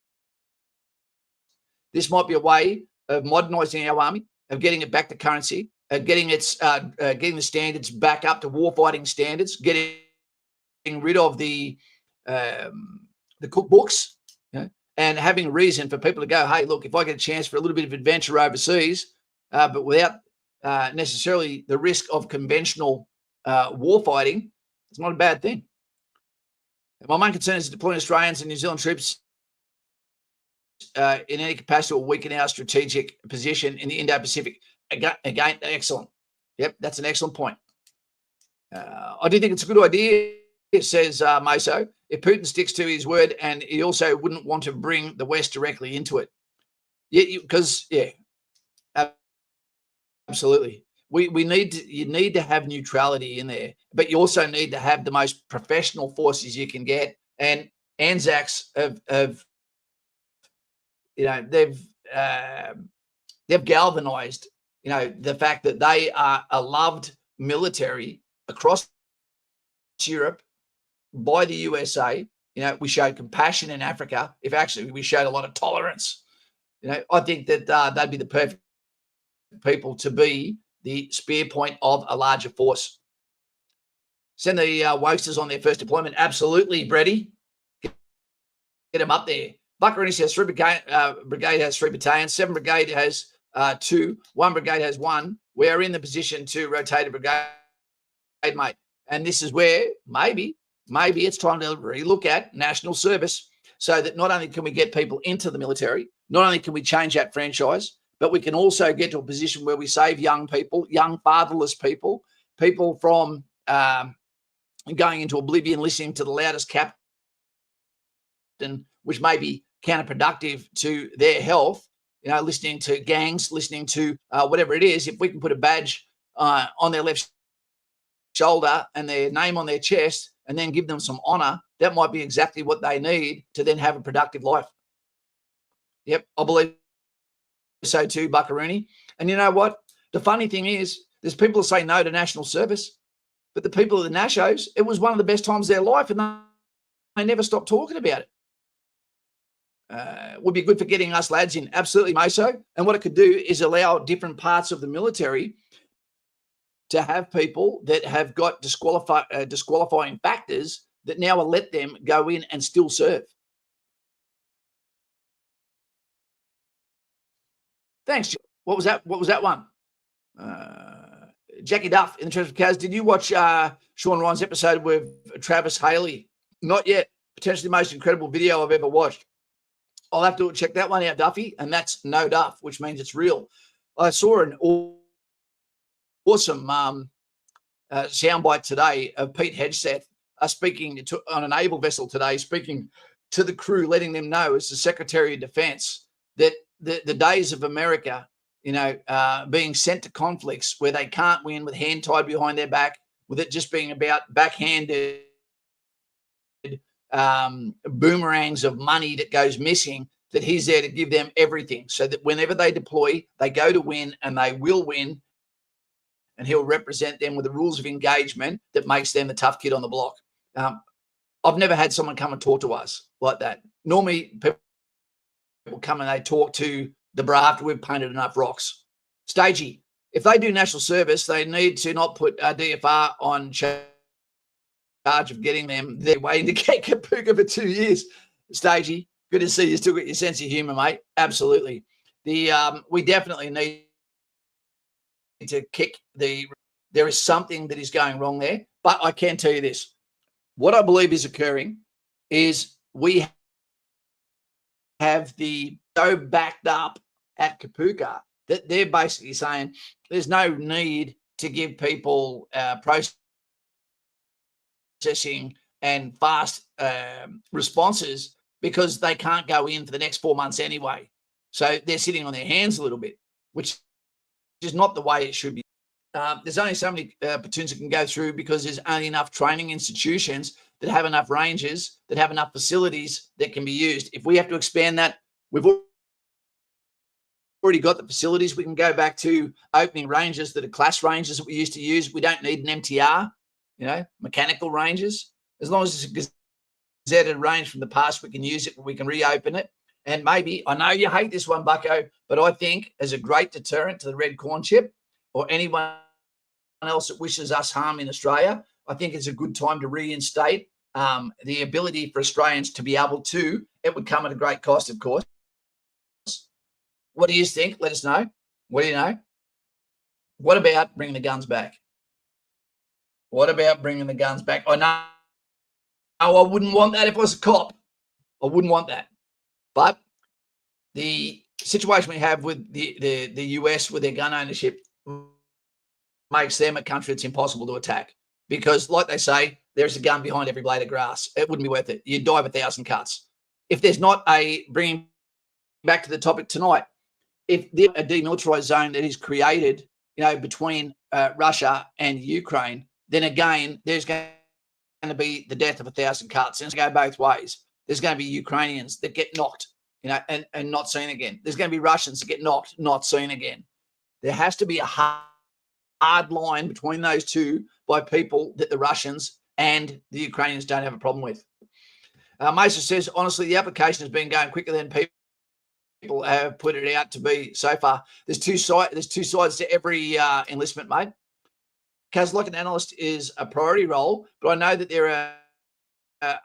This might be a way of modernising our army, of getting it back to currency, of getting the standards back up to war-fighting standards, getting rid of the cookbooks, and having a reason for people to go, hey, look, if I get a chance for a little bit of adventure overseas, but without necessarily the risk of conventional war fighting, it's not a bad thing. My main concern is deploying Australians and New Zealand troops in any capacity will weaken our strategic position in the Indo-Pacific. Again, excellent. Yep, that's an excellent point. I do think it's a good idea, says Meso, if Putin sticks to his word, and he also wouldn't want to bring the West directly into it. Absolutely. You need to have neutrality in there, but you also need to have the most professional forces you can get. And ANZACs have they've galvanized, the fact that they are a loved military across Europe by the USA. We showed compassion in Africa. If actually we showed a lot of tolerance, I think that they'd be the perfect people to be the spear point of a larger force. Send the Wokesters on their first deployment. Absolutely, Breddy. Get them up there. Buckaroony has 3 brigade has 3 battalions. 7 brigade has 2. 1 brigade has 1. We are in the position to rotate a brigade, mate. And this is where maybe it's time to relook at national service, so that not only can we get people into the military, not only can we change that franchise, but we can also get to a position where we save young people, young fatherless people, people from going into oblivion, listening to the loudest captain which may be counterproductive to their health, listening to gangs, listening to whatever it is, if we can put a badge on their left shoulder and their name on their chest and then give them some honor, that might be exactly what they need to then have a productive life. Yep, I believe so too, Buckaroony. And you know what? The funny thing is, there's people who say no to national service, but the people at the Nashos, it was one of the best times of their life, and they never stopped talking about it. Would be good for getting us lads in, absolutely, Moso. And what it could do is allow different parts of the military to have people that have got disqualifying factors that now will let them go in and still serve. Thanks. What was that? What was that one? Jackie Duff in the Treasure of Kaz. Did you watch Sean Ryan's episode with Travis Haley? Not yet. Potentially the most incredible video I've ever watched. I'll have to check that one out, Duffy. And that's no Duff, which means it's real. I saw an awesome soundbite today of Pete Hegseth speaking on a naval vessel today, speaking to the crew, letting them know as the Secretary of Defense that the days of America, being sent to conflicts where they can't win with hand tied behind their back, with it just being about backhanded boomerangs of money that goes missing, that he's there to give them everything so that whenever they deploy, they go to win and they will win. And he'll represent them with the rules of engagement that makes them the tough kid on the block. I've never had someone come and talk to us like that. Normally, people come and they talk to the bra after we've painted enough rocks. Stagey, if they do national service, they need to not put DFR on charge of getting them. They're waiting to get Kapuka for 2 years. Stagey, good to see you still got your sense of humor, mate. Absolutely. We definitely need to kick there is something that is going wrong there. But I can tell you this. What I believe is occurring is we have the so backed up at Kapuka that they're basically saying there's no need to give people processing and fast responses because they can't go in for the next 4 months anyway. So they're sitting on their hands a little bit, which is not the way it should be. There's only so many platoons that can go through because there's only enough training institutions that have enough ranges, that have enough facilities that can be used. If we have to expand that, we've already got the facilities. We can go back to opening ranges that are class ranges that we used to use. We don't need an MTR, mechanical ranges. As long as it's a gazetted range from the past, we can use it, we can reopen it. And maybe, I know you hate this one, Bucko, but I think as a great deterrent to the red corn chip or anyone else that wishes us harm in Australia, I think it's a good time to reinstate the ability for Australians to be able to. It would come at a great cost, of course. What do you think? Let us know. What do you know? What about bringing the guns back? What about bringing the guns back? I know I wouldn't want that if I was a cop. I wouldn't want that. But the situation we have with the US with their gun ownership makes them a country that's impossible to attack because, like they say, there's a gun behind every blade of grass. It wouldn't be worth it. You'd die of 1,000 cuts. If there's not bringing back to the topic tonight, if there's a demilitarized zone that is created, between Russia and Ukraine, then again, there's going to be the death of 1,000 cuts. And it's going to go both ways. There's going to be Ukrainians that get knocked, and not seen again. There's going to be Russians that get knocked, not seen again. There has to be a hard line between those two by people that the Russians and the Ukrainians don't have a problem with. Mesa says, honestly, the application has been going quicker than people have put it out to be so far. There's two sides to every enlistment, mate. Because like an analyst is a priority role, but I know that there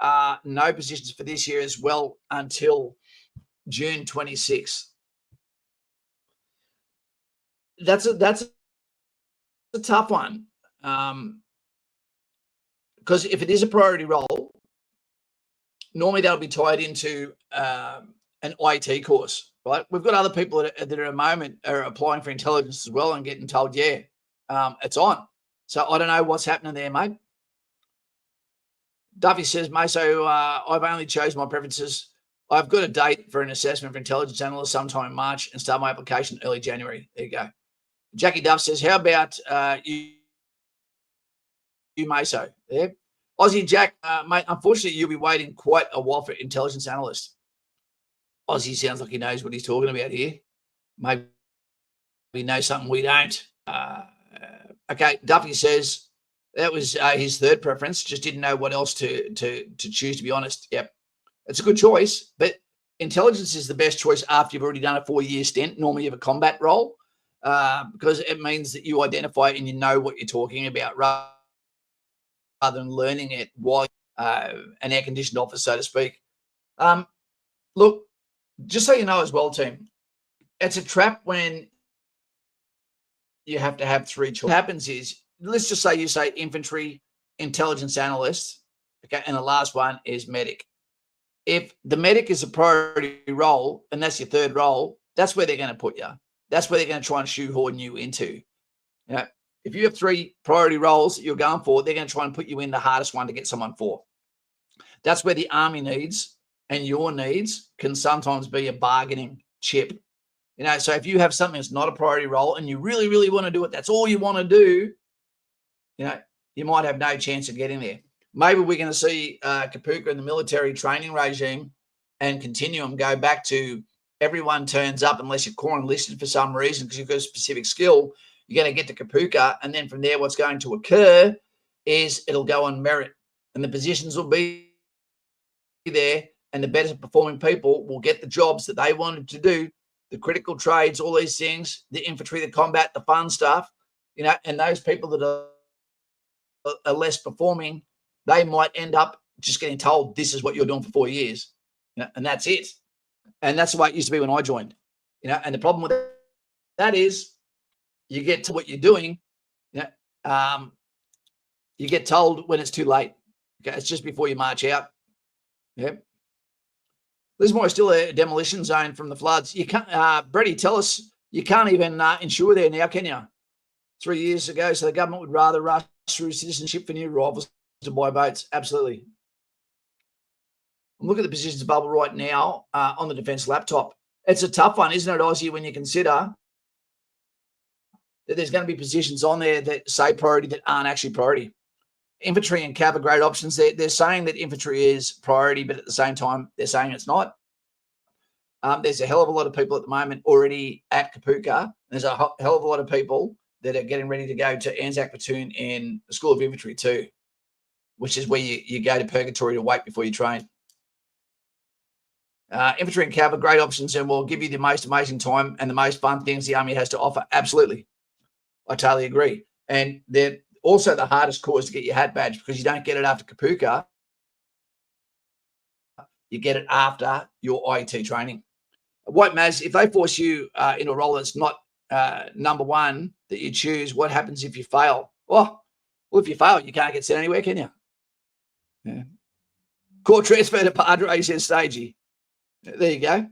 are no positions for this year as well until June 26th. That's a tough one. Because if it is a priority role, normally that'll be tied into an IT course, right? We've got other people that are at the moment are applying for intelligence as well and getting told, it's on. So I don't know what's happening there, mate. Duffy says, Meso, I've only chose my preferences. I've got a date for an assessment for intelligence analyst sometime in March and start my application early January. There you go. Jackie Duff says, how about you Meso? Yeah. Aussie Jack, mate, unfortunately, you'll be waiting quite a while for intelligence analyst. Aussie sounds like he knows what he's talking about here. Maybe we know something we don't. Okay, Duffy says that was his third preference. Just didn't know what else to choose, to be honest. Yep. It's a good choice, but intelligence is the best choice after you've already done a 4-year stint. Normally you have a combat role because it means that you identify and you know what you're talking about rather than learning it while an air-conditioned office, so to speak. Look, just so you know as well, team, it's a trap when you have to have 3 choices. What happens is, let's just say you say infantry, intelligence analyst, okay, and the last one is medic. If the medic is a priority role and that's your third role, that's where they're going to put you. That's where they're going to try and shoehorn you into. You know, if you have 3 priority roles that you're going for, they're going to try and put you in the hardest one to get someone for. That's where the army needs and your needs can sometimes be a bargaining chip. You know, so if you have something that's not a priority role and you really, really want to do it, that's all you want to do, you know, you might have no chance of getting there. Maybe we're going to see Kapuka in the military training regime and Continuum go back to everyone turns up unless you're core enlisted for some reason because you've got a specific skill. You're going to get to Kapuka, and then from there what's going to occur is it'll go on merit, and the positions will be there, and the better performing people will get the jobs that they wanted to do, the critical trades, all these things, the infantry, the combat, the fun stuff, you know, and those people that are less performing, they might end up just getting told this is what you're doing for 4 years, you know, and that's it. And that's the way it used to be when I joined, you know. And the problem with that is you get to what you're doing, you know, you get told when it's too late. Okay, it's just before you march out. Yeah. Lismore is still a demolition zone from the floods. You can't, Brady, tell us, you can't even insure there now, can you? 3 years ago, so the government would rather rush through citizenship for new arrivals to buy boats. Absolutely. Look at the positions bubble right now on the defence laptop. It's a tough one, isn't it, Aussie, when you consider that there's going to be positions on there that say priority that aren't actually priority. Infantry and cav are great options. They're saying that infantry is priority, but at the same time, they're saying it's not. There's a hell of a lot of people at the moment already at Kapuka. There's a hell of a lot of people that are getting ready to go to ANZAC platoon in the School of Infantry too, which is where you go to purgatory to wait before you train. Infantry and cav are great options and will give you the most amazing time and the most fun things the Army has to offer. Absolutely. I totally agree. And they're also the hardest cause to get your hat badge because you don't get it after Kapuka. You get it after your IET training. White Maz, if they force you into a role that's not number one that you choose, what happens if you fail? Well, if you fail, you can't get sent anywhere, can you? Yeah. Core transfer to Padre, says Stagey. There you go.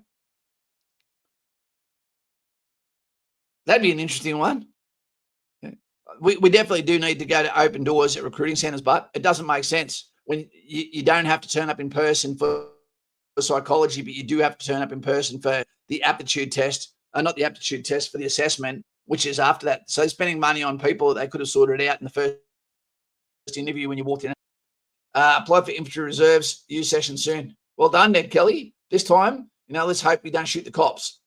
That'd be an interesting one. We definitely do need to go to open doors at recruiting centres, but it doesn't make sense when you don't have to turn up in person for psychology, but you do have to turn up in person for the aptitude test, not the aptitude test, for the assessment, which is after that. So spending money on people that they could have sorted it out in the first interview when you walked in. Apply for infantry reserves, use session soon. Well done, Ned Kelly. This time, you know, let's hope we don't shoot the cops.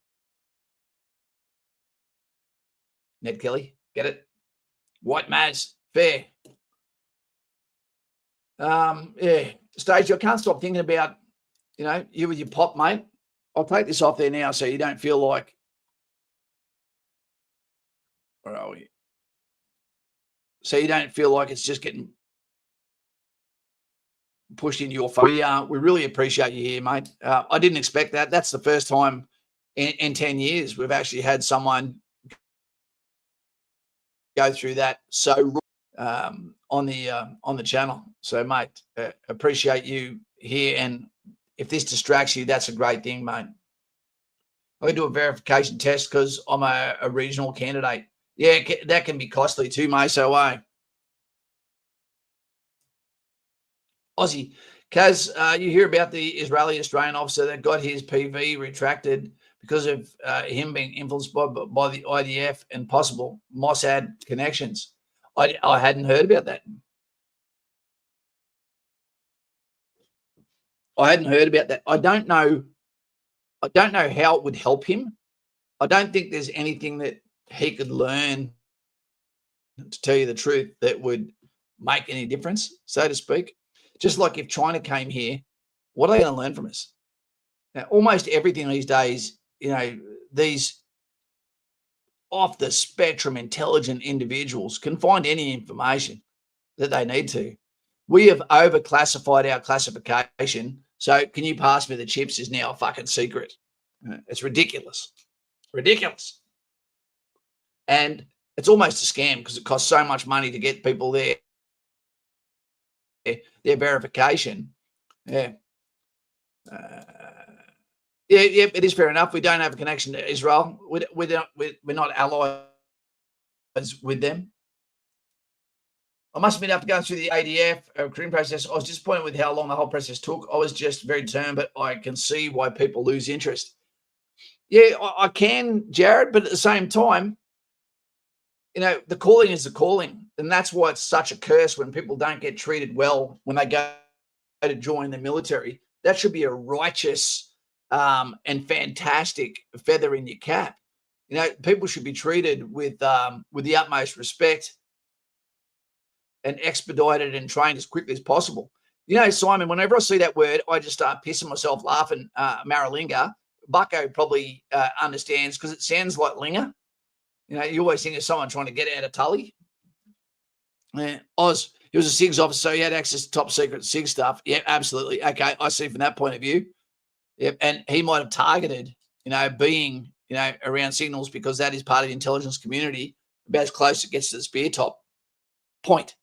Ned Kelly, get it? White Maz, fair. Yeah, Stage, I can't stop thinking about, you know, you with your pop, mate. I'll take this off there now so you don't feel like, where are we? So you don't feel like it's just getting pushed into your phone. We really appreciate you here, mate. I didn't expect that. That's the first time in 10 years we've actually had someone go through that so on the channel. So, mate, appreciate you here. And if this distracts you, that's a great thing, mate. I can do a verification test because I'm a regional candidate. Yeah, that can be costly too, mate. So, Aussie, Kaz, you hear about the Israeli-Australian officer that got his PV retracted because of him being influenced by the IDF and possible Mossad connections. I hadn't heard about that. I don't know how it would help him. I don't think there's anything that he could learn, to tell you the truth, that would make any difference, so to speak. Just like if China came here, what are they going to learn from us? Now, almost everything these days, these off the spectrum intelligent individuals can find any information that they need to. We have overclassified our classification. So can you pass me the chips is now a fucking secret. It's ridiculous. Ridiculous. And it's almost a scam because it costs so much money to get people their verification. Yeah. Yeah, it is fair enough. We don't have a connection to Israel. We're not allies with them. I must admit, after going through the ADF recruiting process, I was disappointed with how long the whole process took. I was just very determined, but I can see why people lose interest. Yeah, I can, Jared, but at the same time, the calling is the calling. And that's why it's such a curse when people don't get treated well when they go to join the military. That should be a righteous and fantastic feather in your cap. People should be treated with the utmost respect and expedited and trained as quickly as possible. Simon, whenever I see that word, I just start pissing myself laughing. Maralinga, Bucko probably understands because it sounds like linger. You always think of someone trying to get out of Tully. Yeah, Oz, he was a SIGS officer, so he had access to top secret SIGS stuff. Yeah, absolutely. Okay, I see from that point of view. Yep, and he might have targeted, being, around signals because that is part of the intelligence community, about as close as it gets to the spear top point.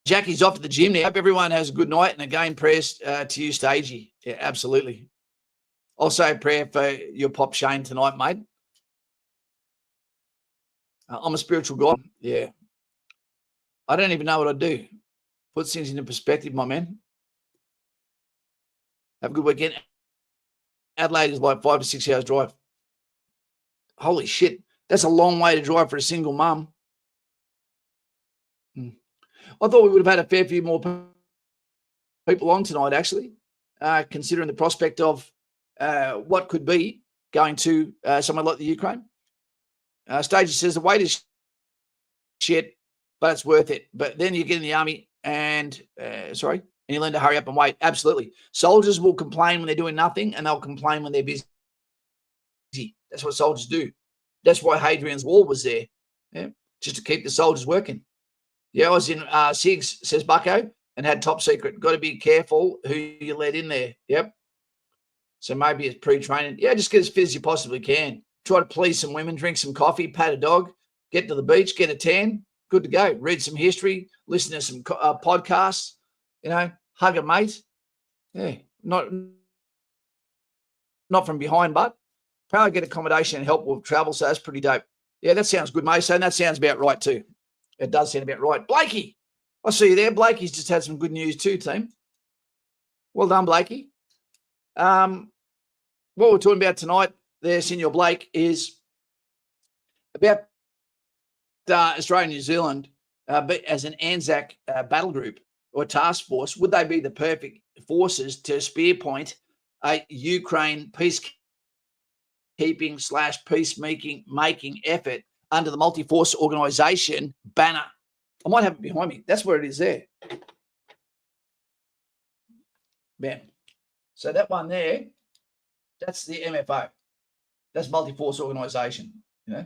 Jackie's off to the gym now. Hope everyone has a good night, and again, prayers to you, Stagey. Yeah, absolutely. Also, a prayer for your Pop Shane tonight, mate. I'm a spiritual guy. Yeah. I don't even know what I do. Put things into perspective, my man. Have a good weekend. Adelaide is like 5 to 6 hours drive. Holy shit. That's a long way to drive for a single mum. I thought we would have had a fair few more people on tonight, actually, considering the prospect of what could be going to somewhere like the Ukraine. Stagey says the wait is shit, but it's worth it. But then you get in the army and you learn to hurry up and wait. Absolutely. Soldiers will complain when they're doing nothing, and they'll complain when they're busy. That's what soldiers do. That's why Hadrian's Wall was there, just to keep the soldiers working. Yeah, I was in SIGS, says Bucko, and had top secret. Got to be careful who you let in there. Yep. So maybe it's pre-training. Yeah, just get as fit as you possibly can. Try to please some women, drink some coffee, pat a dog, get to the beach, get a tan. Good to go. Read some history, listen to some podcasts, hug a mate. Yeah, not from behind, but probably get accommodation and help with travel. So that's pretty dope. Yeah, that sounds good, mate. So that sounds about right too. It does sound about right. Blakey, I see you there. Blakey's just had some good news too, team. Well done, Blakey. What we're talking about tonight there, Senior Blake, is about Australia and New Zealand as an ANZAC battle group or task force. Would they be the perfect forces to spearpoint a Ukraine peacekeeping/peacemaking effort under the multi-force organisation banner? I might have it behind me. That's where it is there. Bam. So that one there, that's the MFO. That's multi-force organisation, Yeah,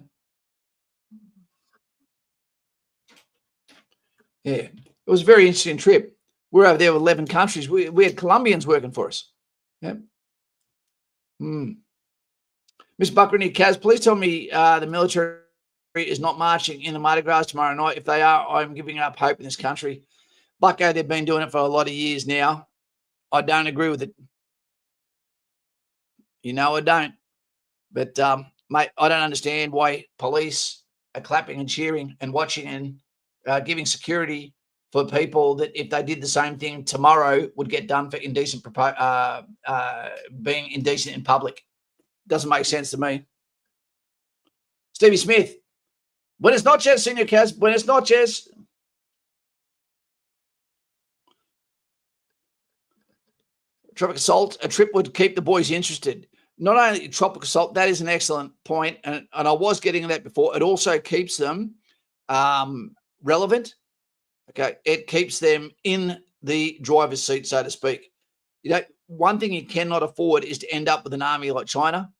it was a very interesting trip. We're over there with 11 countries. We had Colombians working for us. Yeah. Miss Buckrany, Kaz, please tell me the military is not marching in the Mardi Gras tomorrow night. If they are, I'm giving up hope in this country. Bucko, they've been doing it for a lot of years now. I don't agree with it. I don't. But, mate, I don't understand why police are clapping and cheering and watching and giving security for people that if they did the same thing tomorrow would get done for being indecent in public. Doesn't make sense to me. Stevie Smith. Buenas noches, Senior Kaz. Buenas noches. Tropical salt, a trip would keep the boys interested. Not only tropical salt, that is an excellent point, and I was getting that before. It also keeps them relevant. Okay, it keeps them in the driver's seat, so to speak. You know, one thing you cannot afford is to end up with an army like China,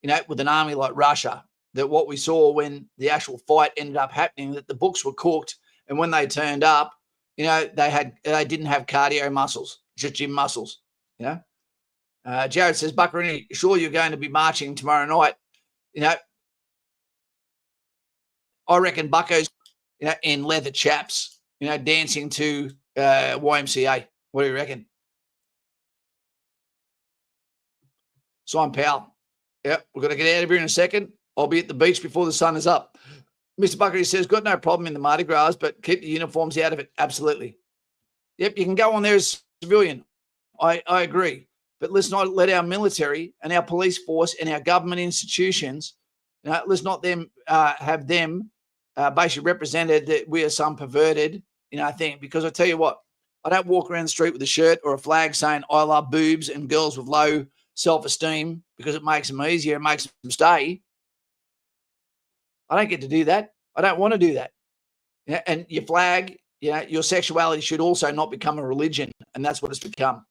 you know, with an army like Russia. That what we saw when the actual fight ended up happening, that the books were cooked, and when they turned up, you know, they didn't have cardio muscles, just gym muscles. You know, Jared says, Buckaroo, sure you're going to be marching tomorrow night. You know, I reckon Bucko's, you know, in leather chaps, you know, dancing to YMCA. What do you reckon? Simon Powell. Yep, we're going to get out of here in a second. I'll be at the beach before the sun is up. Mr. Buckaroo says, got no problem in the Mardi Gras, but keep the uniforms out of it. Absolutely. Yep, you can go on there as civilian. I agree. But let's not let our military and our police force and our government institutions, you know, let's not have them basically represented that we are some perverted, you know, thing. Because I tell you what, I don't walk around the street with a shirt or a flag saying I love boobs and girls with low self-esteem because it makes them easier, it makes them stay. I don't get to do that. I don't want to do that. You know, and your flag, you know, your sexuality should also not become a religion, and that's what it's become.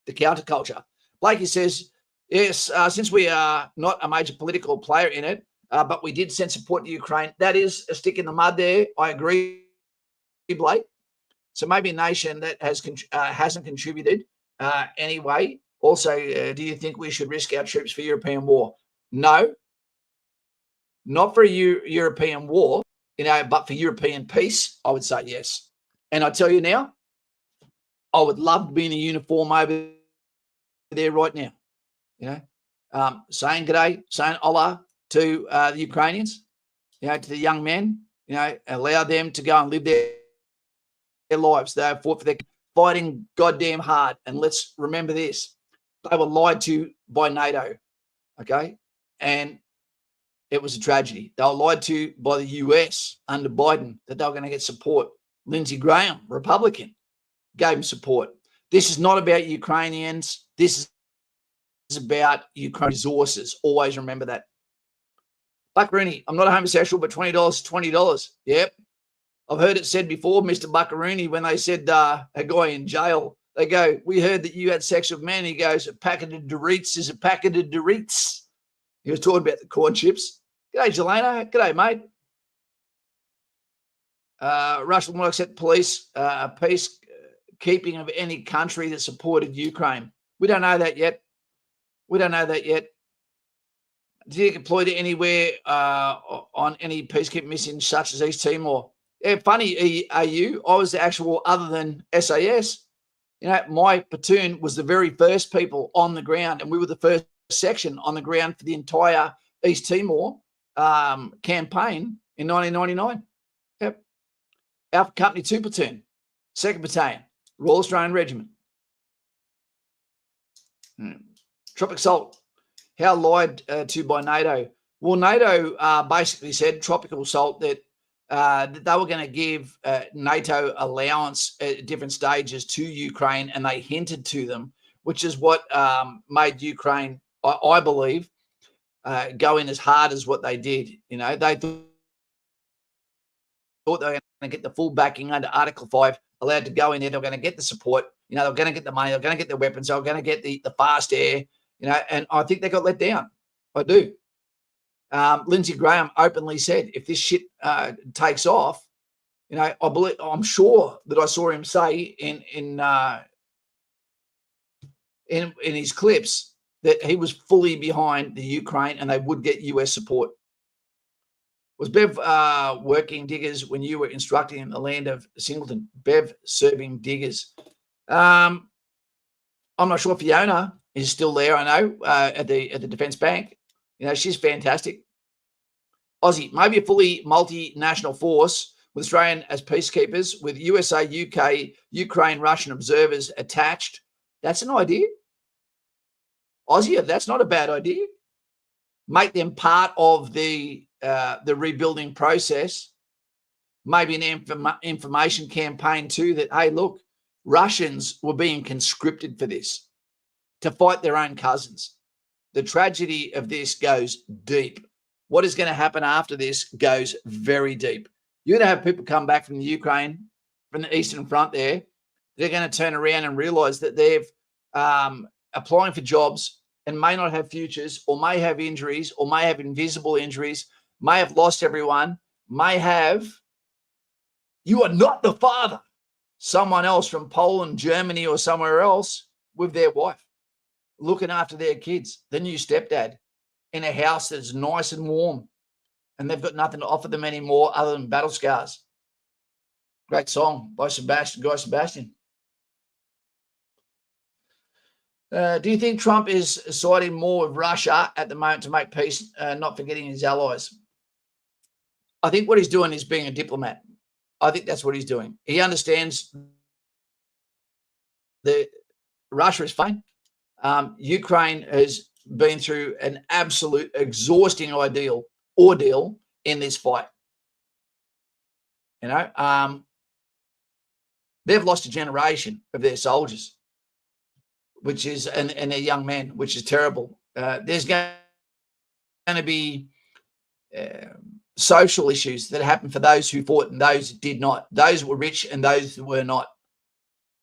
The counterculture. Blakey says, yes, since we are not a major political player in it, but we did send support to Ukraine. That is a stick in the mud there. I agree, Blake. So maybe a nation that hasn't contributed anyway. Also, do you think we should risk our troops for European war? No, not for a European war, you know, but for European peace, I would say yes. And I tell you now, I would love to be in a uniform over there right now, you know, saying g'day, saying hola to the Ukrainians, you know, to the young men, you know, allow them to go and live their lives. They have fought for their fighting goddamn hard. And let's remember this. They were lied to by NATO, okay? And it was a tragedy. They were lied to by the US under Biden that they were going to get support. Lindsey Graham, Republican, gave them support. This is not about Ukrainians. This is about Ukraine resources. Always remember that. Buck Rooney, I'm not a homosexual, but $20 is $20. Yep. I've heard it said before, Mr. Buckaroony, when they said a guy in jail, they go, we heard that you had sex with men. He goes, a packet of Doritos is a packet of Doritos. He was talking about the corn chips. G'day, Jelena. G'day, mate. Russia will not accept police peacekeeping of any country that supported Ukraine. We don't know that yet. We don't know that yet. Did he deploy to anywhere on any peacekeeping mission such as East Timor? Yeah, funny, AU. I was the actual, other than SAS, you know, my platoon was the very first people on the ground, and we were the first section on the ground for the entire East Timor campaign in 1999. Yep. Alpha Company 2 Platoon, 2nd Battalion, Royal Australian Regiment. Tropic salt, how lied to by NATO? Well, NATO basically said, tropical salt, that they were going to give NATO allowance at different stages to Ukraine, and they hinted to them, which is what made Ukraine, I believe, go in as hard as what they did. You know, they thought they were going to get the full backing under Article 5, allowed to go in there. They were going to get the support. You know, they were going to get the money. They were going to get the weapons. They were going to get the fast air. You know, and I think they got let down. I do. Lindsey Graham openly said, if this shit takes off, you know, I'm sure that I saw him say in his clips that he was fully behind the Ukraine and they would get US support. Was Bev working diggers when you were instructing in the land of Singleton? Bev serving diggers. I'm not sure Fiona is still there. I know at the Defence Bank. You know, she's fantastic. Aussie, maybe a fully multinational force with Australian as peacekeepers, with USA, UK, Ukraine, Russian observers attached. That's an idea. Aussie, that's not a bad idea. Make them part of the rebuilding process. Maybe an information campaign too that, hey, look, Russians were being conscripted for this, to fight their own cousins. The tragedy of this goes deep. What is going to happen after this goes very deep. You're going to have people come back from the Ukraine, from the Eastern Front there. They're going to turn around and realize that they've applying for jobs and may not have futures, or may have injuries, or may have invisible injuries, may have lost everyone, may have, you are not the father, someone else from Poland, Germany, or somewhere else with their wife, looking after their kids, the new stepdad, in a house that's nice and warm, and they've got nothing to offer them anymore other than battle scars. Great song by Guy Sebastian. Do you think Trump is siding more with Russia at the moment to make peace, not forgetting his allies? I think what he's doing is being a diplomat. I think that's what he's doing. He understands that Russia is fine. Ukraine has been through an absolute exhausting ordeal in this fight. You know, they've lost a generation of their soldiers, which is, and their young men, which is terrible. There's going to be social issues that happen for those who fought and those who did not. Those were rich and those who were not.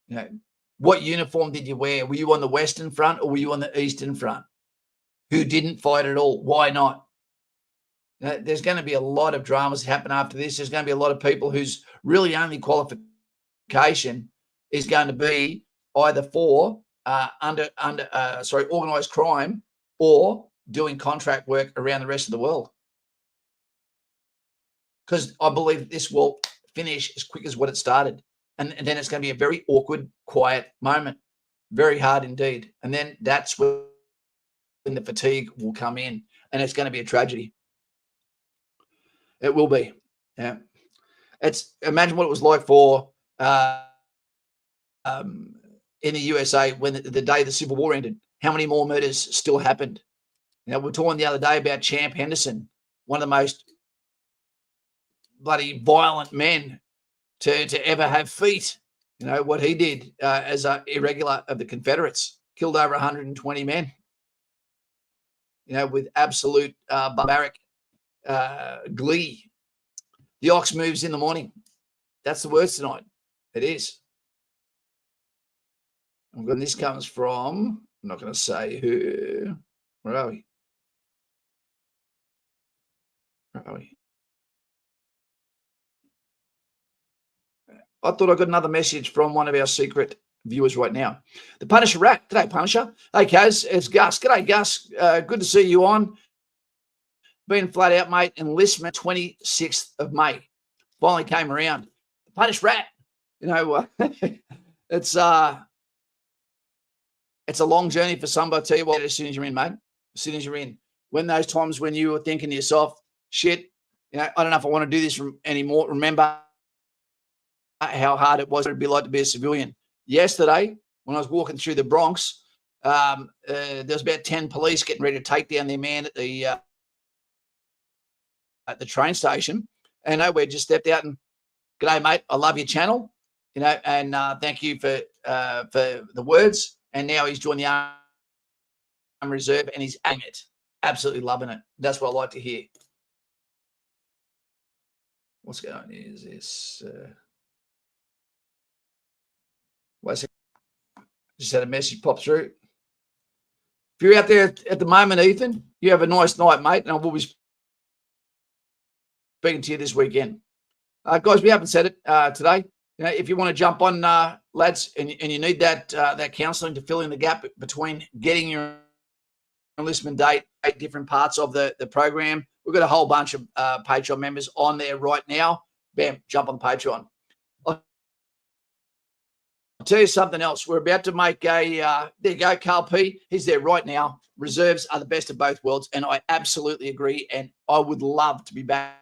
You know, what uniform did you wear? Were you on the Western Front or were you on the Eastern Front? Who didn't fight at all? Why not? There's going to be a lot of dramas happen after this. There's going to be a lot of people whose really only qualification is going to be either for organised crime or doing contract work around the rest of the world. Because I believe this will finish as quick as what it started. And then it's going to be a very awkward, quiet moment. Very hard indeed. And then that's when the fatigue will come in, and it's going to be a tragedy. It will be. Yeah. Imagine what it was like for in the USA when the day the Civil War ended. How many more murders still happened? You know, we were talking the other day about Champ Henderson, one of the most bloody violent men to ever have feet. You know, what he did as an irregular of the Confederates, killed over 120 men, you know, with absolute barbaric glee. The ox moves in the morning. That's the words tonight. It is. And this comes from, I'm not going to say who. Where are we? Where are we? I thought I got another message from one of our secret viewers right now. The Punisher Rat. G'day, Punisher. Hey, Kaz. It's Gus. G'day, Gus. Good to see you on. Been flat out, mate. Enlistment 26th of May. Finally came around. The Punisher Rat. You know, it's a long journey for some, but I tell you what, as soon as you're in, mate, as soon as you're in, when those times when you were thinking to yourself, shit, you know, I don't know if I want to do this anymore. Remember how hard it was to be like to be a civilian. Yesterday, when I was walking through the Bronx, there was about 10 police getting ready to take down their man at the train station. And we just stepped out and, g'day, mate, I love your channel, you know, and thank you for the words. And now he's joined the Army Reserve and he's aiming it, absolutely loving it. That's what I like to hear. What's going on? Is this? Just had a message pop through. If you're out there at the moment, Ethan, you have a nice night, mate, and I will be speaking to you this weekend. Guys, we haven't said it today. You know, if you want to jump on, lads, and you need that counselling to fill in the gap between getting your enlistment date, 8 different parts of the program, we've got a whole bunch of Patreon members on there right now. Bam, jump on Patreon. I'll tell you something else. We're about to make there you go, Carl P. He's there right now. Reserves are the best of both worlds, and I absolutely agree, and I would love to be back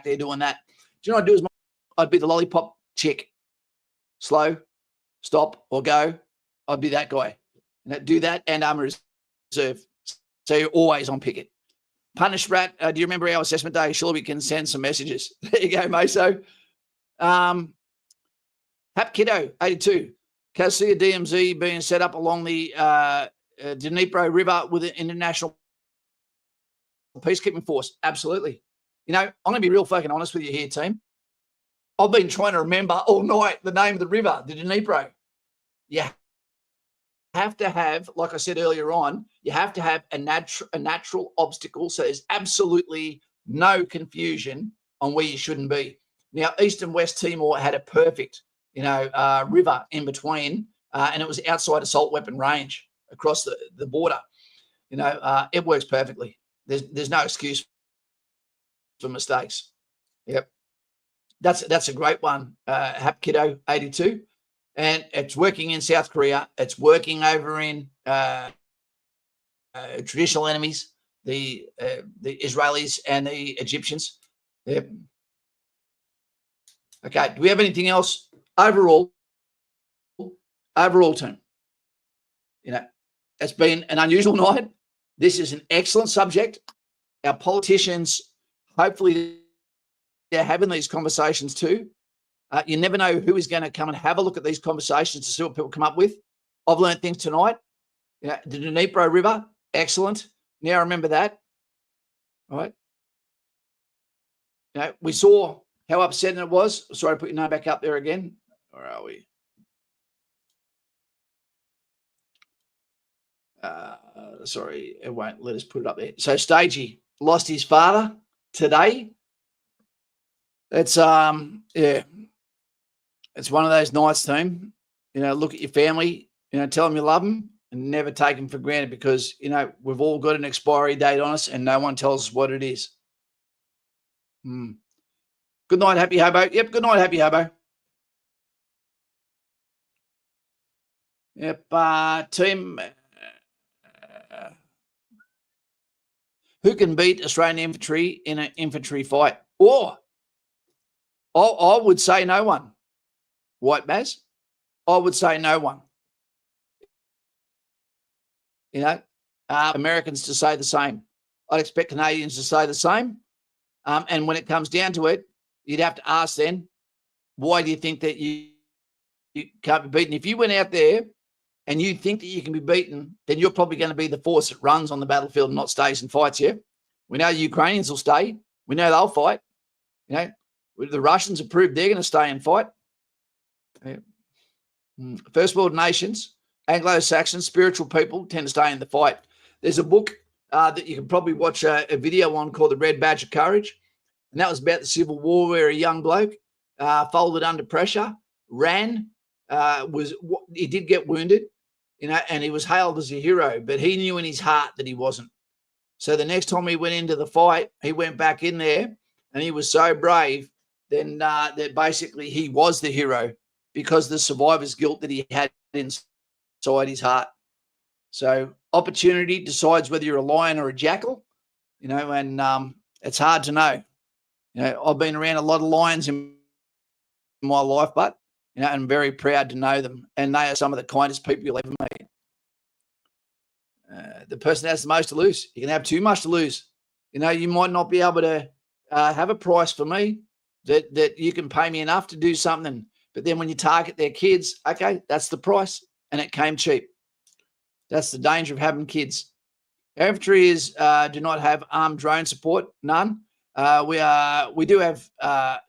there doing that. Do you know what I do? I'd be the lollipop chick. Slow, stop, or go. I'd be that guy. Do that and armour reserve. So you're always on picket. Punish rat. Do you remember our assessment day? Sure, we can send some messages. There you go, Meso. Hap Kiddo, 82. Cassia DMZ being set up along the Dnipro River with an international peacekeeping force. Absolutely. I'm going to be real fucking honest with you here, team. I've been trying to remember all night the name of the river, the Dnipro. You have to have, like I said earlier on, you have to have a natural obstacle, so there's absolutely no confusion on where you shouldn't be. Now, East and West Timor had a perfect, river in between, and it was outside assault weapon range across the border. It works perfectly. There's no excuse for mistakes. Yep. That's a great one, Hap Kiddo 82. And it's working in South Korea. It's working over in traditional enemies, the Israelis and the Egyptians. Yep. Okay, do we have anything else? Overall, team, it's been an unusual night. This is an excellent subject. Our politicians, hopefully, they're having these conversations too. You never know who is going to come and have a look at these conversations to see what people come up with. I've learned things tonight. The Dnipro River, excellent. Now remember that. All right. We saw how upsetting it was. Sorry to put your name back up there again. Where are we? Sorry, it won't let us put it up there. So Stagey lost his father today. It's it's one of those nights, team. Look at your family, tell them you love them and never take them for granted, because, we've all got an expiry date on us and no one tells us what it is. Good night, Happy Hobo. Yep, good night, Happy Hobo. Yep, team. Who can beat Australian infantry in an infantry fight? Or I would say no one. White Maz, I would say no one. Americans to say the same. I'd expect Canadians to say the same. And when it comes down to it, you'd have to ask then, why do you think that you can't be beaten? If you went out there and you think that you can be beaten, then you're probably going to be the force that runs on the battlefield and not stays and fights, yeah? We know the Ukrainians will stay. We know they'll fight. The Russians have proved they're going to stay and fight. First world nations, Anglo-Saxon, spiritual people tend to stay in the fight. There's a book that you can probably watch a video on called The Red Badge of Courage. And that was about the Civil War, where a young bloke folded under pressure, ran, he did get wounded, and he was hailed as a hero, but he knew in his heart that he wasn't. So the next time he went into the fight, he went back in there and he was so brave then that basically he was the hero, because the survivor's guilt that he had inside his heart. So opportunity decides whether you're a lion or a jackal, and it's hard to know. I've been around a lot of lions in my life, but, I'm very proud to know them. And they are some of the kindest people you'll ever meet. The person that has the most to lose. You can have too much to lose. You might not be able to have a price for me that you can pay me enough to do something. But then when you target their kids, okay, that's the price. And it came cheap. That's the danger of having kids. Our infantry do not have armed drone support, none. We do have, yeah,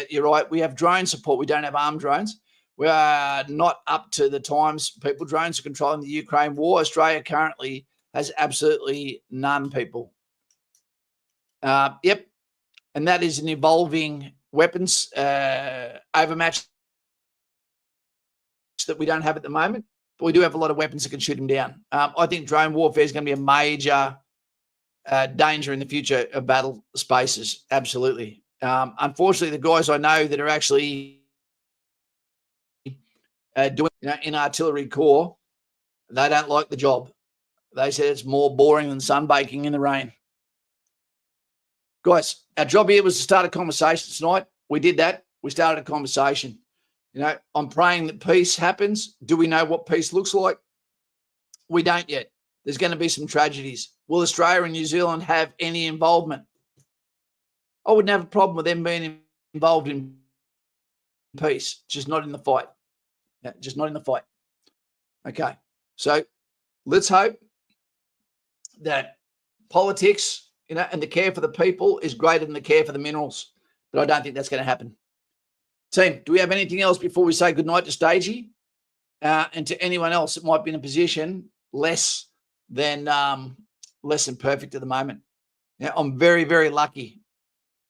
you're right, we have drone support. We don't have armed drones. We are not up to the times people. Drones are controlling the Ukraine war. Australia currently has absolutely none, people. Yep. And that is an evolving weapons overmatch that we don't have at the moment. But we do have a lot of weapons that can shoot them down. I think drone warfare is going to be a major danger in the future of battle spaces. Absolutely. Unfortunately, the guys I know that are actually doing in artillery corps, they don't like the job. They said it's more boring than sunbaking in the rain. Guys, our job here was to start a conversation tonight. We did that. we started a conversation. You know, I'm praying that peace happens. Do we know what peace looks like? We don't yet. There's going to be some tragedies. Will Australia and New Zealand have any involvement? I wouldn't have a problem with them being involved in peace, just not in the fight. Yeah, just not in the fight. Okay, so let's hope that politics, you know, and the care for the people is greater than the care for the minerals. But I don't think that's going to happen. Team, do we have anything else before we say goodnight to Stagey and to anyone else that might be in a position less than perfect at the moment? Now, I'm very, very lucky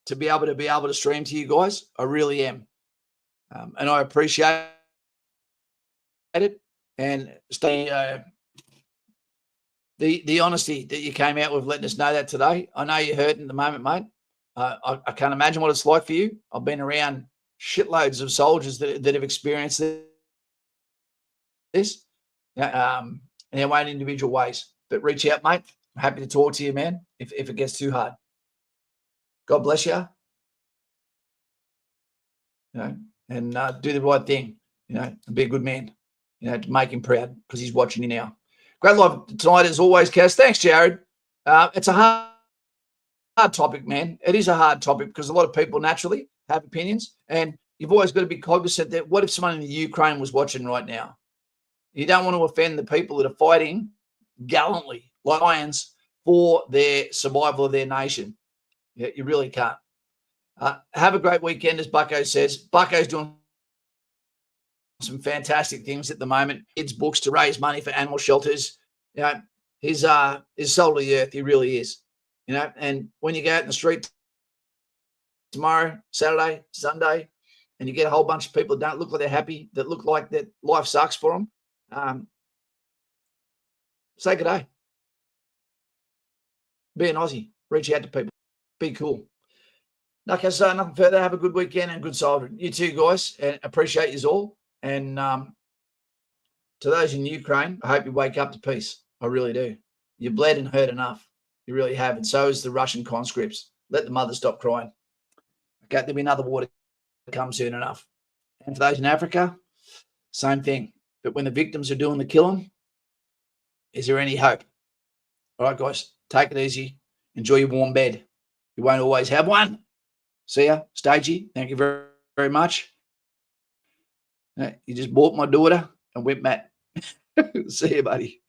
to be able to stream to you guys. I really am, and I appreciate it. And stay the honesty that you came out with, letting us know that today. I know you're hurting at the moment, mate. I can't imagine what it's like for you. I've been around shitloads of soldiers that have experienced this in their own individual ways. But reach out, mate. I'm happy to talk to you, man, if it gets too hard. God bless you. You know, and do the right thing, you know, and be a good man, you know, to make him proud because he's watching you now. Great live tonight as always, Cass. Thanks, Jared. It's a hard topic, man. It is a hard topic because a lot of people naturally have opinions, and you've always got to be cognizant that what if someone in the Ukraine was watching right now? You don't want to offend the people that are fighting gallantly like lions for their survival of their nation. Yeah, you really can't. Have a great weekend, as Bucko says. Bucko's doing some fantastic things at the moment. Kids' books to raise money for animal shelters. You know, he's soul of the earth. He really is. You know, and when you go out in the street tomorrow, Saturday, Sunday, and you get a whole bunch of people that don't look like they're happy, that look like that life sucks for them, say good day. Be an Aussie. Reach out to people. Be cool. Nothing further. Have a good weekend and good soldering. You too, guys. And appreciate you all. And to those in Ukraine, I hope you wake up to peace. I really do. You bled and hurt enough. You really have. And so is the Russian conscripts. Let the mother stop crying. Okay, there'll be another war to come soon enough. And for those in Africa, same thing. But when the victims are doing the killing, is there any hope? All right, guys, take it easy. Enjoy your warm bed. You won't always have one. See ya, Stagey. Thank you very, very much. You just bought my daughter and went mad. See you, buddy.